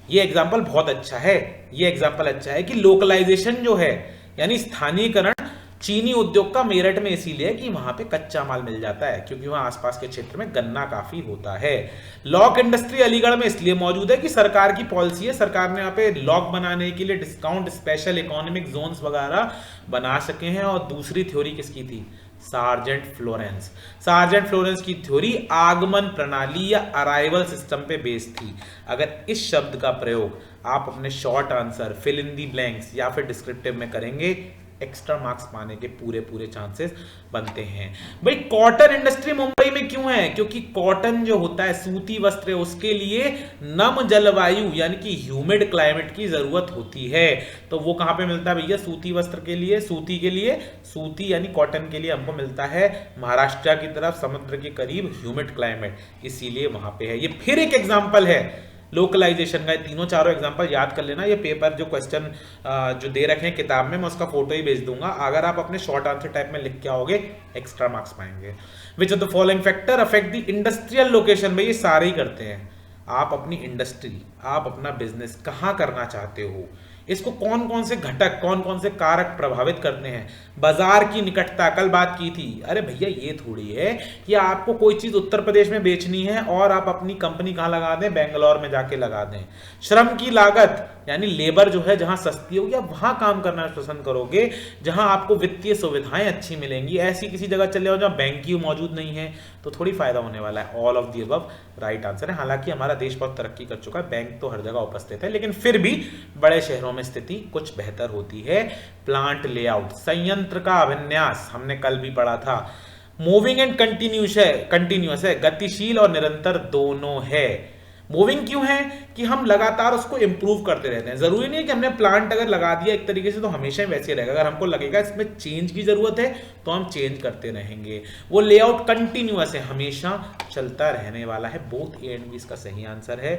ये एग्जाम्पल बहुत अच्छा है, ये एग्जाम्पल अच्छा है कि लोकलाइजेशन जो है यानी स्थानीयकरण चीनी उद्योग का मेरठ में इसीलिए कि वहां पे कच्चा माल मिल जाता है, क्योंकि वहां आसपास के क्षेत्र में गन्ना काफी होता है। लॉक इंडस्ट्री अलीगढ़ में इसलिए मौजूद है कि सरकार की पॉलिसी है, सरकार ने यहाँ पे लॉक बनाने के लिए डिस्काउंट, स्पेशल इकोनॉमिक जोन्स वगैरह बना सके हैं। और दूसरी थ्योरी किसकी थी? सार्जेंट फ्लोरेंस की थ्योरी आगमन प्रणाली या अराइवल सिस्टम पे बेस्ड थी। अगर इस शब्द का प्रयोग आप अपने short answer, fill in the blanks या फिर डिस्क्रिप्टिव में करेंगे, एक्स्ट्रा मार्क्स पाने के पूरे चांसेस बनते हैं। भाई कॉटन इंडस्ट्री मुंबई में क्यों है? क्योंकि कॉटन जो होता है, सूती वस्त्र, उसके लिए नम जलवायु यानी कि ह्यूमिड क्लाइमेट की जरूरत होती है। तो वो कहां पे मिलता है भैया? सूती वस्त्र के लिए, सूती यानी कॉटन के लिए हमको मिलता है महाराष्ट्र की तरफ, समुद्र के करीब ह्यूमिड क्लाइमेट, इसीलिए वहां पे है। ये फिर एक एग्जाम्पल है लोकलाइजेशन का। 3-4 एग्जांपल याद कर लेना। ये पेपर जो क्वेश्चन जो दे रखे हैं किताब में, मैं उसका फोटो ही भेज दूंगा। अगर आप अपने शॉर्ट आंसर टाइप में लिख के आओगे, एक्स्ट्रा मार्क्स पाएंगे। Which of the following factor affect the industrial location? भाई ये सारे ही करते हैं। आप अपनी इंडस्ट्री, आप अपना बिजनेस कहाँ करना चाहते हो, इसको कौन कौन से घटक, कौन कौन से कारक प्रभावित करते हैं? बाजार की निकटता, कल बात की थी। अरे भैया ये थोड़ी है कि आपको कोई चीज उत्तर प्रदेश में बेचनी है और आप अपनी कंपनी कहां लगा दें, बेंगलोर में जाके लगा दें। श्रम की लागत यानी लेबर जो है जहां सस्ती होगी आप वहां काम करना पसंद करोगे, जहां आपको वित्तीय सुविधाएं अच्छी मिलेंगी। ऐसी किसी जगह चले जाओ जहां बैंक ही मौजूद नहीं है, तो थोड़ी फायदा होने वाला है। All of the above right answer है। हालांकि हमारा देश बहुत तरक्की कर चुका है, बैंक तो हर जगह उपस्थित है, लेकिन फिर भी बड़े शहरों में स्थिति कुछ बेहतर होती है। प्लांट लेआउट, संयंत्र का अभिन्यास हमने कल भी पढ़ा था। मूविंग एंड कंटिन्यूअस है, गतिशील और निरंतर दोनों है। मूविंग क्यों है कि हम लगातार उसको इंप्रूव करते रहते हैं। जरूरी नहीं है कि हमने प्लांट अगर लगा दिया एक तरीके से तो हमेशा ही वैसे रहेगा। अगर हमको लगेगा इसमें चेंज की जरूरत है तो हम चेंज करते रहेंगे। वो लेआउट कंटिन्यूअस है, हमेशा चलता रहने वाला है। बोथ ए एंड बी इसका सही आंसर है।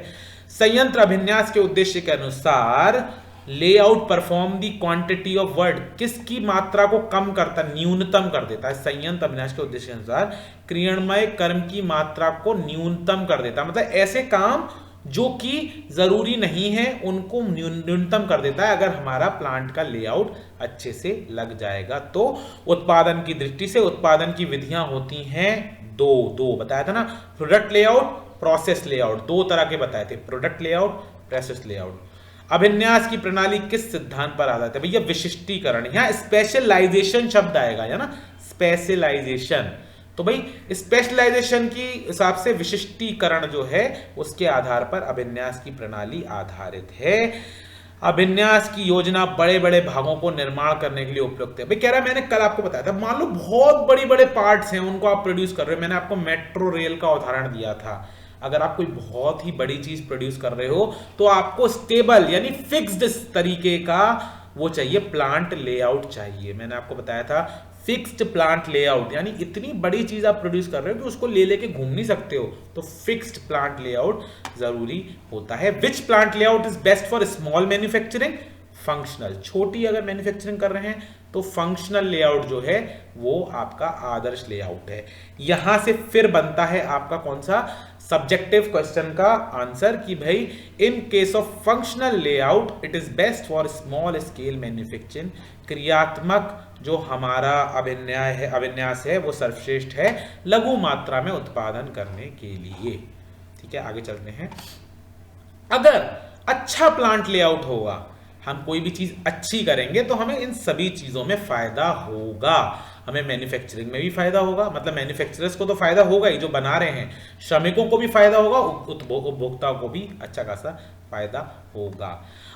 संयंत्र अभिन्यास के उद्देश्य के अनुसार layout perform the quantity of work, किसकी मात्रा को कम करता, न्यूनतम कर देता है। संयंत्र अभिन्यास के उद्देश्य के अनुसार क्रियान्वय कर्म की मात्रा को न्यूनतम कर देता है, मतलब ऐसे काम जो कि जरूरी नहीं है उनको न्यूनतम कर देता है। अगर हमारा प्लांट का लेआउट अच्छे से लग जाएगा तो उत्पादन की दृष्टि से उत्पादन की विधियां होती हैं दो बताया था ना, प्रोडक्ट लेआउट, प्रोसेस लेआउट, दो तरह के बताए थे, प्रोडक्ट लेआउट, प्रोसेस लेआउट। अभिन्यास की प्रणाली किस सिद्धांत पर आधारित है भैया? विशिष्टीकरण। यहां स्पेशलाइजेशन शब्द आएगा, है ना, स्पेशलाइजेशन। तो भाई स्पेशलाइजेशन की हिसाब से विशिष्टीकरण जो है उसके आधार पर अभिन्यास की प्रणाली आधारित है। अभिन्यास की योजना बड़े बड़े भागों को निर्माण करने के लिए उपयुक्त है। भाई कह रहा है, मैंने कल आपको बताया था, मान लो बहुत बड़े बड़े पार्ट्स हैं उनको आप प्रोड्यूस कर रहे हो। मैंने आपको मेट्रो रेल का उदाहरण दिया था। अगर आप कोई बहुत ही बड़ी चीज प्रोड्यूस कर रहे हो तो आपको स्टेबल यानी फिक्स्ड तरीके का वो चाहिए, प्लांट लेआउट चाहिए। मैंने आपको बताया था फिक्स्ड प्लांट लेआउट, यानी इतनी बड़ी चीज आप प्रोड्यूस कर रहे हो कि उसको ले लेके घूम नहीं सकते हो, तो फिक्स्ड प्लांट लेआउट जरूरी होता है। Which plant layout is best for small manufacturing? Functional. छोटी अगर मैन्युफैक्चरिंग कर रहे हैं तो फंक्शनल लेआउट जो है वो आपका आदर्श लेआउट है। यहां से फिर बनता है आपका कौन सा सब्जेक्टिव क्वेश्चन का आंसर कि भाई in case of functional layout it is best for small scale manufacturing. क्रियात्मक जो हमारा अभिन्यास है वो सर्वश्रेष्ठ है लघु मात्रा में उत्पादन करने के लिए। ठीक है, आगे चलते हैं। अगर अच्छा प्लांट लेआउट होगा, हम कोई भी चीज अच्छी करेंगे तो हमें इन सभी चीजों में फायदा होगा। हमें मैन्युफैक्चरिंग में भी फायदा होगा, मतलब मैन्युफैक्चरर्स को तो फायदा होगा ही जो बना रहे हैं, श्रमिकों को भी फायदा होगा, उपभोक्ताओं को भी अच्छा खासा फायदा होगा।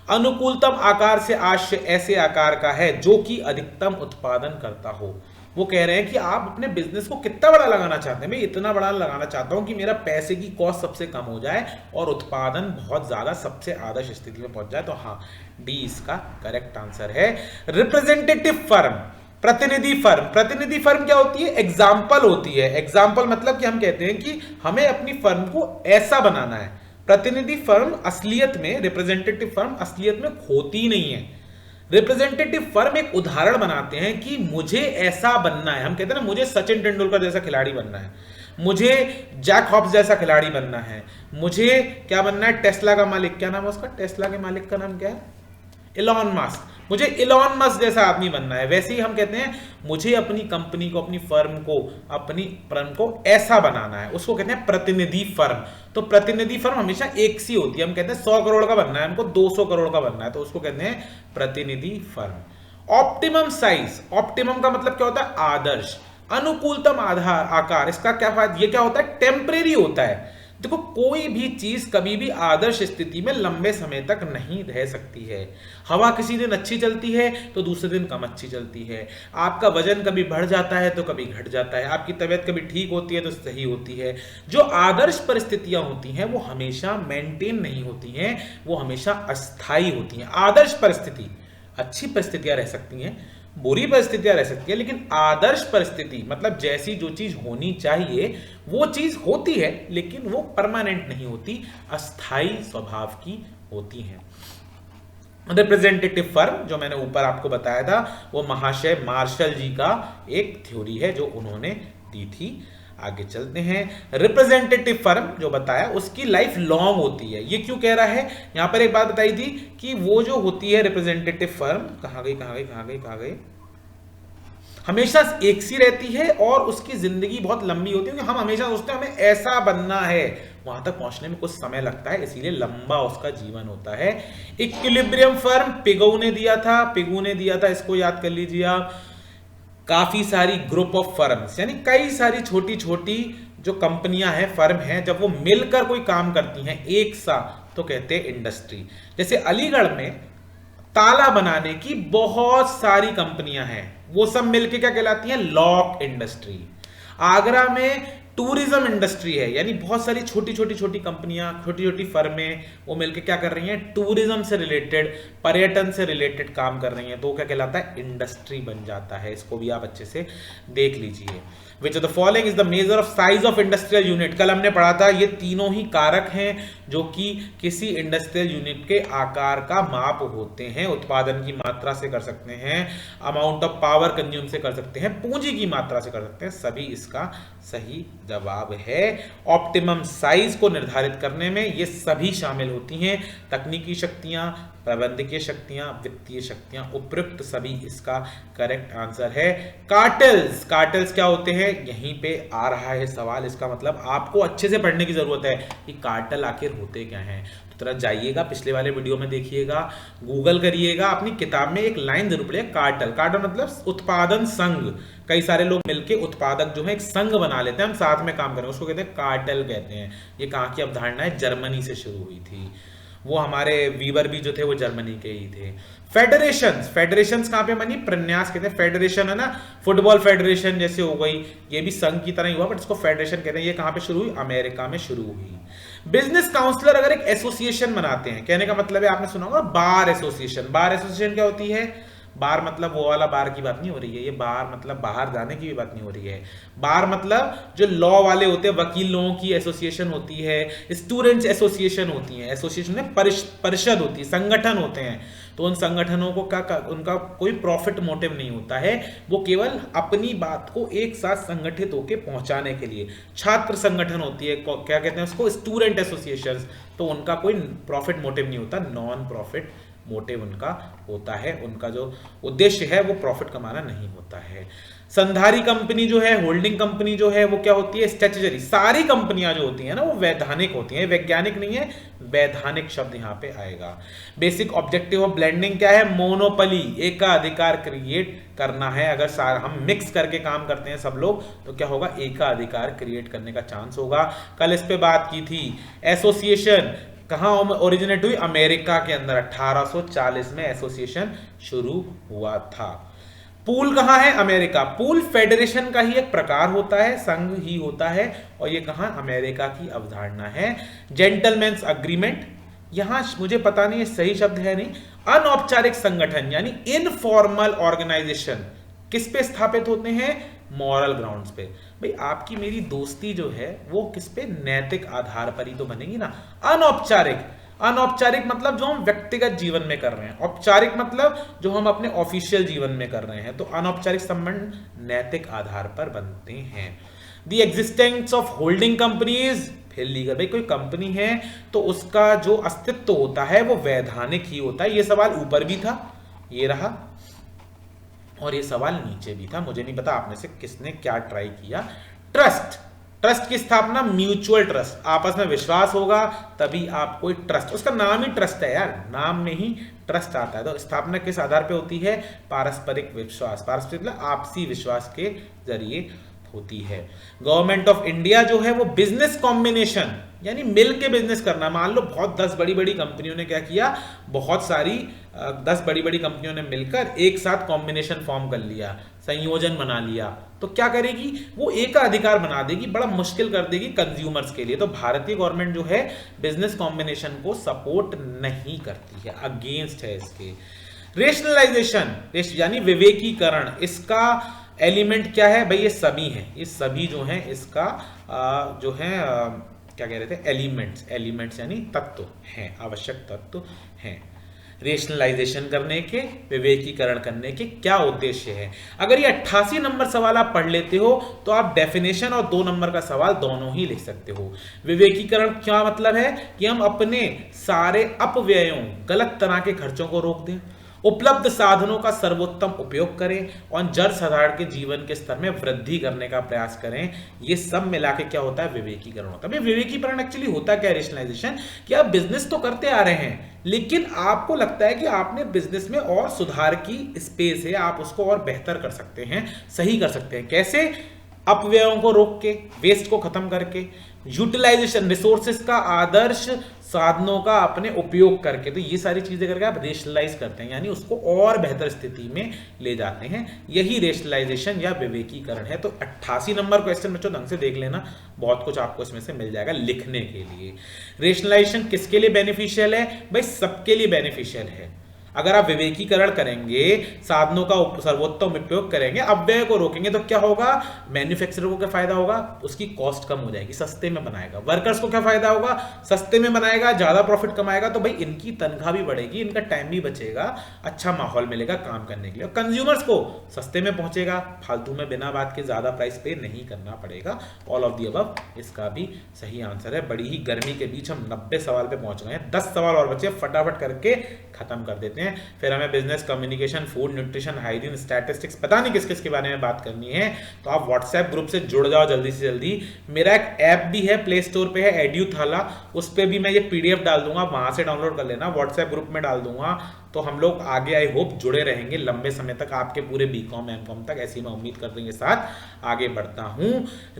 अनुकूलतम आकार से आश्य ऐसे आकार का है जो कि अधिकतम उत्पादन करता हो। वो कह रहे हैं कि आप अपने बिजनेस को कितना बड़ा लगाना चाहते हैं? मैं इतना बड़ा लगाना चाहता हूं कि मेरा पैसे की कॉस्ट सबसे कम हो जाए और उत्पादन बहुत ज्यादा सबसे आदर्श स्थिति में पहुंच जाए। तो हाँ, डी इसका करेक्ट आंसर है। रिप्रेजेंटेटिव फर्म, प्रतिनिधि फर्म। प्रतिनिधि फर्म क्या होती है? एग्जाम्पल होती है। एग्जाम्पल मतलब कि हम कहते हैं कि हमें अपनी फर्म को ऐसा बनाना है। प्रतिनिधि फर्म असलियत में, रिप्रेजेंटेटिव फर्म असलियत में होती नहीं है। रिप्रेजेंटेटिव फर्म एक उदाहरण बनाते हैं कि मुझे ऐसा बनना है। हम कहते हैं ना, मुझे सचिन तेंदुलकर जैसा खिलाड़ी बनना है, मुझे जैक हॉब्स जैसा खिलाड़ी बनना है, मुझे क्या बनना है? टेस्ला का मालिक, क्या नाम है उसका? टेस्ला के मालिक का नाम क्या है? Elon Musk. मुझे इलॉन मस्क जैसा आदमी बनना है। वैसे ही हम कहते हैं मुझे अपनी कंपनी को, अपनी फर्म को ऐसा बनाना है, उसको कहते हैं प्रतिनिधि फर्म। तो प्रतिनिधि फर्म हमेशा एक सी होती है। हम कहते हैं 100 करोड़ का बनना है, हमको 200 करोड़ का बनना है, तो उसको कहते हैं प्रतिनिधि फर्म। ऑप्टिमम साइज, ऑप्टिमम का मतलब क्या होता है? आदर्श। अनुकूलतम आकार, इसका क्या फायदा? ये क्या होता है? टेम्परेरी होता है। देखो, कोई भी चीज कभी भी आदर्श स्थिति में लंबे समय तक नहीं रह सकती है। हवा किसी दिन अच्छी चलती है तो दूसरे दिन कम अच्छी चलती है। आपका वजन कभी बढ़ जाता है तो कभी घट जाता है। आपकी तबीयत कभी ठीक होती है तो सही होती है। जो आदर्श परिस्थितियां होती हैं वो हमेशा मेंटेन नहीं होती हैं, वो हमेशा अस्थायी होती हैं। आदर्श परिस्थिति, अच्छी परिस्थितियां रह सकती हैं, बुरी परिस्थितियां रह सकती है, लेकिन आदर्श परिस्थिति मतलब जैसी जो चीज होनी चाहिए वो चीज होती है, लेकिन वो परमानेंट नहीं होती, अस्थाई स्वभाव की होती है। रिप्रेजेंटेटिव फर्म जो मैंने ऊपर आपको बताया था वो महाशय मार्शल जी का एक थ्योरी है जो उन्होंने दी थी। आगे चलते हैं। रिप्रेजेंटेटिव फर्म जो बताया उसकी लाइफ लॉन्ग होती है। ये क्यों कह रहा है? यहां पर एक बात बताई थी कि वो जो होती है रिप्रेजेंटेटिव फर्म, कहां गई, हमेशा एक सी रहती है और उसकी जिंदगी बहुत लंबी होती है। हम हमेशा सोचते हैं हमें ऐसा बनना है, वहां तक पहुंचने में कुछ समय लगता है, इसीलिए लंबा उसका जीवन होता है। इक्विलिब्रियम फर्म पिगू ने दिया था, इसको याद कर लीजिए आप। काफी सारी ग्रुप ऑफ फर्म्स, यानी कई सारी छोटी छोटी जो कंपनियां हैं, फर्म हैं, जब वो मिलकर कोई काम करती हैं एक साथ तो कहते हैं इंडस्ट्री। जैसे अलीगढ़ में ताला बनाने की बहुत सारी कंपनियां हैं, वो सब मिलके क्या कहलाती हैं? Lock industry. आगरा में टूरिज्म इंडस्ट्री है, यानी बहुत सारी छोटी छोटी कंपनियां, छोटी छोटी फर्में, वो मिलके क्या कर रही हैं? टूरिज्म से रिलेटेड, पर्यटन से रिलेटेड काम कर रही हैं, तो क्या कहलाता है? इंडस्ट्री बन जाता है। इसको भी आप अच्छे से देख लीजिए। Which of the following is the measure of size of industrial unit? कल हमने पढ़ा था, ये तीनों ही कारक हैं जो कि किसी इंडस्ट्रियल यूनिट के आकार का माप होते हैं। उत्पादन की मात्रा से कर सकते हैं, अमाउंट ऑफ पावर कंज्यूम से कर सकते हैं, पूंजी की मात्रा से कर सकते हैं। सभी इसका सही जवाब है। ऑप्टिमम साइज को निर्धारित करने में ये सभी शामिल होती हैं। तकनीकी शक्तियां, प्रबंधकीय शक्तियां, वित्तीय शक्तियां, उपयुक्त सभी इसका करेक्ट आंसर है। कार्टेल्स, कार्टेल्स क्या होते हैं? यहीं पे आ रहा है सवाल। इसका मतलब आपको अच्छे से पढ़ने की जरूरत है कि कार्टेल आखिर होते क्या हैं। तो तरह जाइएगा, पिछले वाले वीडियो में देखिएगा, गूगल करिएगा, अपनी किताब में एक लाइन जरूर पढ़िएगा, कार्टेल। कार्टेल मतलब उत्पादन संघ। कई सारे लोग मिलके उत्पादक जो है एक संघ बना लेते हैं, हम साथ में काम करें, उसको कहते हैं कार्टेल कहते हैं। ये कहाँ की अवधारणा है? जर्मनी से शुरू हुई थी। वो हमारे वीवर भी जो थे वो जर्मनी के ही थे। फेडरेशंस, फेडरेशंस कहाँ पे बनी? प्रन्यास कहते हैं। फेडरेशन है ना, फुटबॉल फेडरेशन जैसे हो गई, ये भी संघ की तरह ही हुआ, बट इसको फेडरेशन कहते हैं। ये कहाँ पे शुरू हुई? अमेरिका में शुरू हुई। बिजनेस काउंसलर अगर एक एसोसिएशन बनाते हैं, कहने का मतलब है, आपने सुना होगा बार एसोसिएशन। बार एसोसिएशन क्या होती है? बार मतलब वो वाला बार की बात नहीं हो रही है, ये बार मतलब बाहर जाने की भी बात नहीं हो रही है। बार मतलब जो लॉ वाले होते हैं, वकील लोगों की एसोसिएशन होती है, स्टूडेंट्स एसोसिएशन होती है, एसोसिएशन में परिषद होती है, संगठन होते हैं। तो उन संगठनों को क्या, उनका कोई प्रॉफिट मोटिव नहीं होता है, वो केवल अपनी बात को एक साथ संगठित होकर पहुंचाने के लिए। छात्र संगठन होती है, क्या कहते हैं उसको? Student association. तो उनका कोई प्रॉफिट मोटिव नहीं होता, नॉन प्रॉफिट मोटिव उनका होता है। उनका जो उद्देश्य है वो प्रॉफिट कमाना नहीं होता है। संधारी कंपनी जो है, होल्डिंग कंपनी जो है, वो क्या होती है? स्टैट्यूटरी। सारी कंपनियां जो होती हैं ना वो वैधानिक होती हैं, वैज्ञानिक नहीं है, वैधानिक शब्द यहां पे आएगा। बेसिक ऑब्जेक्टिव ऑफ ब्लेंडिंग क्या है? मोनोपोली, एकाधिकार क्रिएट करना है। अगर हम मिक्स करके काम करते हैं सब लोग, तो क्या होगा? एकाधिकार क्रिएट करने का चांस होगा। कल इस पे बात की थी। एसोसिएशन कहां ओरिजिनेट हुई? अमेरिका के अंदर 1840 में एसोसिएशन शुरू हुआ था। पूल कहां है? अमेरिका। पूल फेडरेशन का ही एक प्रकार होता है, संघ ही होता है, और ये कहां? अमेरिका की अवधारणा है। जेंटलमैन्स अग्रीमेंट, यहां मुझे पता नहीं सही शब्द है नहीं, अनौपचारिक संगठन यानी इनफॉर्मल ऑर्गेनाइजेशन किस पे स्थापित होते हैं? मॉरल ग्राउंड्स पे। भाई आपकी मेरी दोस्ती जो है वो किस पे? नैतिक आधार पर ही तो बनेगी ना। अनौपचारिक, अनौपचारिक मतलब जो हम व्यक्तिगत जीवन में कर रहे हैं, औपचारिक मतलब जो हम अपने ऑफिशियल जीवन में कर रहे हैं। तो अनौपचारिक संबंध नैतिक आधार पर बनते हैं। The existence of holding companies, फिर लीगल। भाई कोई कंपनी है तो उसका जो अस्तित्व होता है वो वैधानिक ही होता है। ये सवाल ऊपर भी था, ये रहा, और ये सवाल नीचे भी था। मुझे नहीं पता आप में से किसने क्या ट्राई किया। ट्रस्ट, ट्रस्ट की स्थापना, म्यूचुअल ट्रस्ट, आपस में विश्वास होगा तभी आप कोई ट्रस्ट, उसका नाम ही ट्रस्ट है यार, नाम में ही ट्रस्ट आता है। तो स्थापना किस आधार पे होती है? पारस्परिक विश्वास, पारस्परिक मतलब आपसी विश्वास के जरिए होती है। गवर्नमेंट ऑफ इंडिया जो है वो बिजनेस कॉम्बिनेशन यानी मिल के बिजनेस करना। मान लो बहुत 10 बड़ी बड़ी कंपनियों ने क्या किया, बहुत सारी 10 बड़ी बड़ी कंपनियों ने मिलकर एक साथ कॉम्बिनेशन फॉर्म कर लिया, संयोजन बना लिया, तो क्या करेगी वो? एकाधिकार बना देगी, बड़ा मुश्किल कर देगी कंज्यूमर्स के लिए। तो भारतीय गवर्नमेंट जो है बिजनेस कॉम्बिनेशन को सपोर्ट नहीं करती है, अगेंस्ट है इसके। रेशनलाइजेशन यानी विवेकीकरण, इसका एलिमेंट क्या है? भाई ये सभी हैं, ये सभी जो हैं इसका जो है क्या कह रहे थे? एलिमेंट्स, एलिमेंट्स यानी तत्व हैं, आवश्यक तत्व हैं। रेशनलाइजेशन करने के, विवेकीकरण करने के क्या उद्देश्य है? अगर ये 88 नंबर सवाल आप पढ़ लेते हो तो आप डेफिनेशन और 2 नंबर का सवाल दोनों ही लिख सकते हो। विवेकीकरण क्या मतलब है? कि हम अपने सारे अपव्ययों, गलत तरह के खर्चों को रोक दें, उपलब्ध साधनों का सर्वोत्तम उपयोग करें और जन साधारण के जीवन के स्तर में वृद्धि करने का प्रयास करें। ये सब मिला के क्या होता है? विवेकीकरण होता है। विवेकीकरण एक्चुअली होता क्या है? रेशनलाइजेशन, कि आप बिजनेस तो करते आ रहे हैं लेकिन आपको लगता है कि आपने बिजनेस में और सुधार की स्पेस है, आप उसको और बेहतर कर सकते हैं, सही कर सकते हैं। कैसे? अपव्ययों को रोक के, वेस्ट को खत्म करके, यूटिलाइजेशन रिसोर्सेस का आदर्श साधनों का अपने उपयोग करके, तो ये सारी चीजें करके आप रेशनलाइज करते हैं, यानी उसको और बेहतर स्थिति में ले जाते हैं। यही रेशनलाइजेशन या विवेकीकरण है। तो 88 नंबर क्वेश्चन बच्चों ढंग से देख लेना, बहुत कुछ आपको इसमें से मिल जाएगा लिखने के लिए। रेशनलाइजेशन किसके लिए बेनिफिशियल है भाई? सबके लिए बेनिफिशियल है। अगर आप विवेकीकरण करेंगे, साधनों का सर्वोत्तम उपयोग करेंगे, अपव्यय को रोकेंगे, तो क्या होगा? मैन्युफैक्चरर को क्या फायदा होगा? उसकी कॉस्ट कम हो जाएगी, सस्ते में बनाएगा। वर्कर्स को क्या फायदा होगा? सस्ते में बनाएगा, ज्यादा प्रॉफिट कमाएगा, तो भाई इनकी तनख्वाह भी बढ़ेगी, इनका टाइम भी बचेगा, अच्छा माहौल मिलेगा काम करने के लिए। कंज्यूमर्स को सस्ते में पहुंचेगा, फालतू में बिना बात के ज्यादा प्राइस पे नहीं करना पड़ेगा। ऑल ऑफ दी अबव इसका भी सही आंसर है। बड़ी ही गर्मी के बीच हम 90 सवाल पे पहुंच गए हैं। 10 सवाल और बचे, फटाफट करके खत्म कर देते हैं। फिर हमें business, communication, food, nutrition, hygiene, statistics, पता नहीं किस किस के बारे में बात करनी है, तो आप व्हाट्सएप ग्रुप से जुड़ जाओ जल्दी से जल्दी। मेरा एक ऐप भी है, प्ले स्टोर पे है, एड्यूथाला, उस पर भी मैं ये पीडीएफ डाल दूंगा, वहां से डाउनलोड कर लेना, व्हाट्सएप ग्रुप में डाल दूंगा। तो हम लोग आगे आई होप जुड़े रहेंगे लंबे समय तक, आपके पूरे बीकॉम एमकॉम तक, ऐसी मैं उम्मीद करते हैं साथ आगे बढ़ता हूं।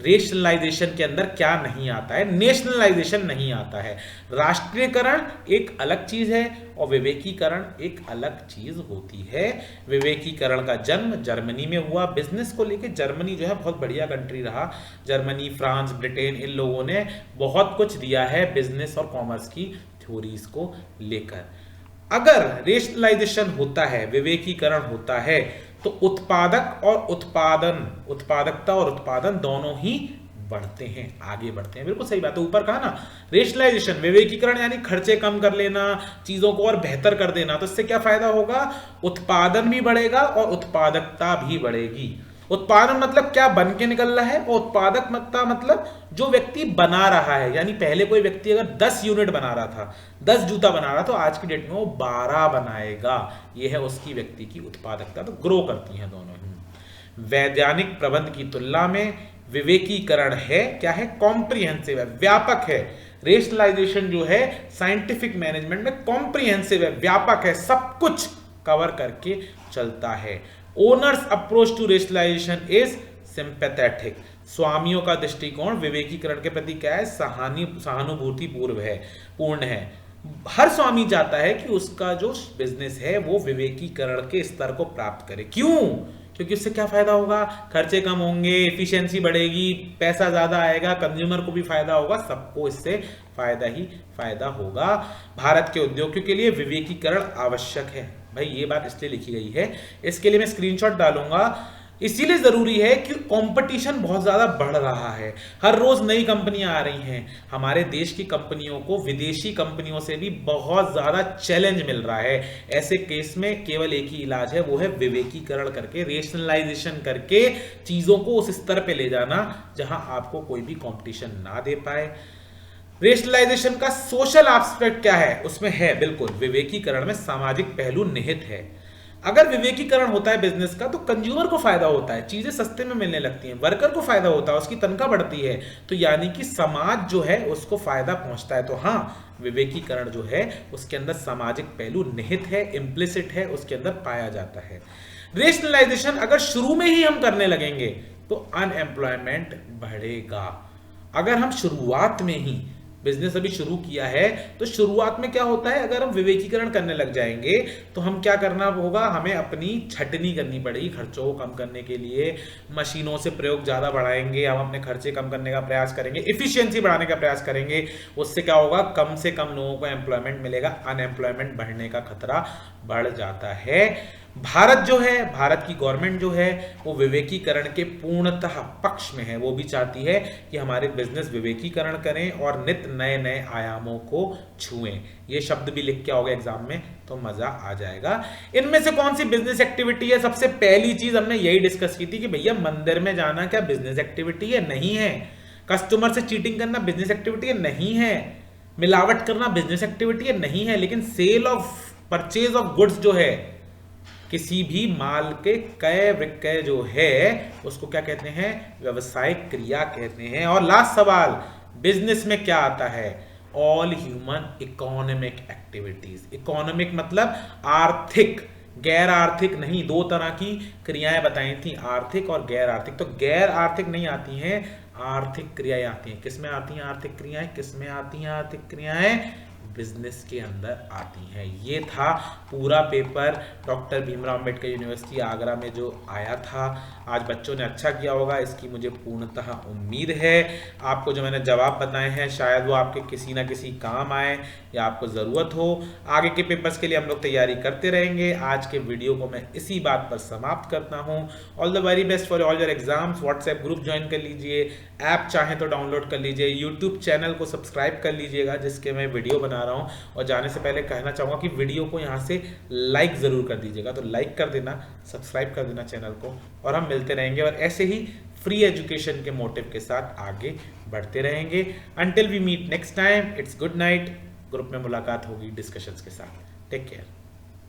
रेशनलाइजेशन के अंदर क्या नहीं आता है? नेशनलाइजेशन नहीं आता है। राष्ट्रीयकरण एक अलग चीज है और विवेकीकरण एक अलग चीज होती है। विवेकीकरण का जन्म जर्मनी में हुआ। बिजनेस को लेके जर्मनी जो है बहुत बढ़िया कंट्री रहा। जर्मनी, फ्रांस, ब्रिटेन, इन लोगों ने बहुत कुछ दिया है बिजनेस और कॉमर्स की थ्योरीज को लेकर। अगर रेशनलाइजेशन होता है, विवेकीकरण होता है, तो उत्पादक और उत्पादन, उत्पादकता और उत्पादन दोनों ही बढ़ते हैं, आगे बढ़ते हैं। बिल्कुल सही बात है। ऊपर कहा ना, रेशनलाइजेशन, विवेकीकरण यानी खर्चे कम कर लेना, चीजों को और बेहतर कर देना, तो इससे क्या फायदा होगा? उत्पादन भी बढ़ेगा और उत्पादकता भी बढ़ेगी। उत्पादन मतलब क्या बन के निकल रहा है, और उत्पादकता मतलब जो व्यक्ति बना रहा है। यानी पहले कोई व्यक्ति अगर 10 यूनिट बना रहा था, 10 जूता बना रहा, तो आज की डेट में वो 12 बनाएगा। यह है उसकी व्यक्ति की उत्पादकता। तो ग्रो करती हैं दोनों ही। वैज्ञानिक प्रबंध की तुलना में विवेकीकरण है क्या है? कॉम्प्रिहेंसिव है, व्यापक है। रेशनलाइजेशन जो है साइंटिफिक मैनेजमेंट में कॉम्प्रिहेंसिव है, व्यापक है, सब कुछ कवर करके चलता है। Owners approach to rationalisation is sympathetic. स्वामियों का दृष्टिकोण विवेकीकरण के प्रति क्या है? सहानुभूति पूर्ण है। हर स्वामी चाहता है कि उसका जो बिजनेस है वो विवेकीकरण के स्तर को प्राप्त करे। क्यों? क्योंकि उससे क्या फायदा होगा? खर्चे कम होंगे, एफिशिएंसी बढ़ेगी, पैसा ज्यादा आएगा, कंज्यूमर को भी फायदा होगा, सबको इससे फायदा ही फायदा होगा। भारत के उद्योगों के लिए विवेकीकरण आवश्यक है। भाई ये बात इसलिए लिखी गई है, इसके लिए मैं स्क्रीनशॉट डालूंगा। इसीलिए जरूरी है कि कंपटीशन बहुत ज्यादा बढ़ रहा है, हर रोज नई कंपनियां आ रही हैं। हमारे देश की कंपनियों को विदेशी कंपनियों से भी बहुत ज्यादा चैलेंज मिल रहा है। ऐसे केस में केवल एक ही इलाज है, वो है विवेकीकरण करके, रेशनलाइजेशन करके चीजों को उस स्तर पे ले जाना जहां आपको कोई भी कंपटीशन ना दे पाए। रेशनलाइजेशन का सोशल एस्पेक्ट क्या है? उसमें है बिल्कुल, विवेकीकरण में सामाजिक पहलू निहित है। अगर विवेकीकरण होता है बिजनेस का, तो कंज्यूमर को फायदा होता है, चीजें सस्ते में मिलने लगती हैं, वर्कर को फायदा होता है, उसकी तनख्वाह बढ़ती है, तो यानी कि समाज जो है उसको फायदा पहुंचता है। तो हाँ, विवेकीकरण जो है उसके अंदर सामाजिक पहलू निहित है, इम्प्लिसिट है, उसके अंदर पाया जाता है। रेशनलाइजेशन अगर शुरू में ही हम करने लगेंगे तो अनएम्प्लॉयमेंट बढ़ेगा। अगर हम शुरुआत में ही, बिजनेस अभी शुरू किया है, तो शुरुआत में क्या होता है, अगर हम विवेकीकरण करने लग जाएंगे तो हम क्या करना होगा, हमें अपनी छटनी करनी पड़ेगी खर्चों को कम करने के लिए। मशीनों से प्रयोग ज्यादा बढ़ाएंगे, हम अपने खर्चे कम करने का प्रयास करेंगे, इफिशियंसी बढ़ाने का प्रयास करेंगे। उससे क्या होगा, कम से कम लोगों को एम्प्लॉयमेंट मिलेगा, अनएम्प्लॉयमेंट बढ़ने का खतरा बढ़ जाता है। भारत जो है, भारत की गवर्नमेंट जो है वो विवेकीकरण के पूर्णतः पक्ष में है। वो भी चाहती है कि हमारे बिजनेस विवेकीकरण करें और नित्य नए नए आयामों को छुएं। ये शब्द भी लिख के आओगे एग्जाम में तो मजा आ जाएगा। इनमें से कौन सी बिजनेस एक्टिविटी है? सबसे पहली चीज हमने यही डिस्कस की थी कि भैया मंदिर में जाना क्या बिजनेस एक्टिविटी है? नहीं है। कस्टमर से चीटिंग करना बिजनेस एक्टिविटी है? नहीं है। मिलावट करना बिजनेस एक्टिविटी है? नहीं है। लेकिन sale of, purchase of goods जो है, किसी भी माल के क्रय विक्रय जो है उसको क्या कहते हैं? व्यवसायिक क्रिया कहते हैं। और लास्ट सवाल, बिजनेस में क्या आता है? All human economic activities. Economic मतलब आर्थिक, गैर आर्थिक नहीं, दो तरह की क्रियाएं बताई थी, आर्थिक और गैर आर्थिक। तो गैर आर्थिक नहीं आती हैं, आर्थिक क्रियाएं आती हैं। किस में आती हैं आर्थिक क्रियाएं, किस में आती हैं आर्थिक क्रियाएं, बिजनेस के अंदर आती हैं। ये था पूरा paper doctor Bhimrao Ambedkar university Agra में जो आया था। आज बच्चों ने अच्छा किया होगा, इसकी मुझे पूर्णतः उम्मीद है। आपको जो मैंने जवाब बताए हैं शायद वो आपके किसी ना किसी काम आए या आपको ज़रूरत हो। आगे के पेपर्स के लिए हम लोग तैयारी करते रहेंगे। आज के वीडियो को मैं इसी बात पर समाप्त करता हूँ। All the very best for all your exams. WhatsApp group join कर लीजिए, ऐप चाहें तो डाउनलोड कर लीजिए, यूट्यूब चैनल को सब्सक्राइब कर लीजिएगा जिसके मैं वीडियो बना रहा हूँ। और जाने से पहले कहना चाहूँगा कि वीडियो को यहाँ से लाइक ज़रूर कर दीजिएगा, तो लाइक कर देना, सब्सक्राइब कर देना चैनल को, और हम मिलते रहेंगे और ऐसे ही फ्री एजुकेशन के मोटिव के साथ आगे बढ़ते रहेंगे। Until we meet next time, it's good night. Group में मुलाकात होगी डिस्कशंस के साथ। Take care.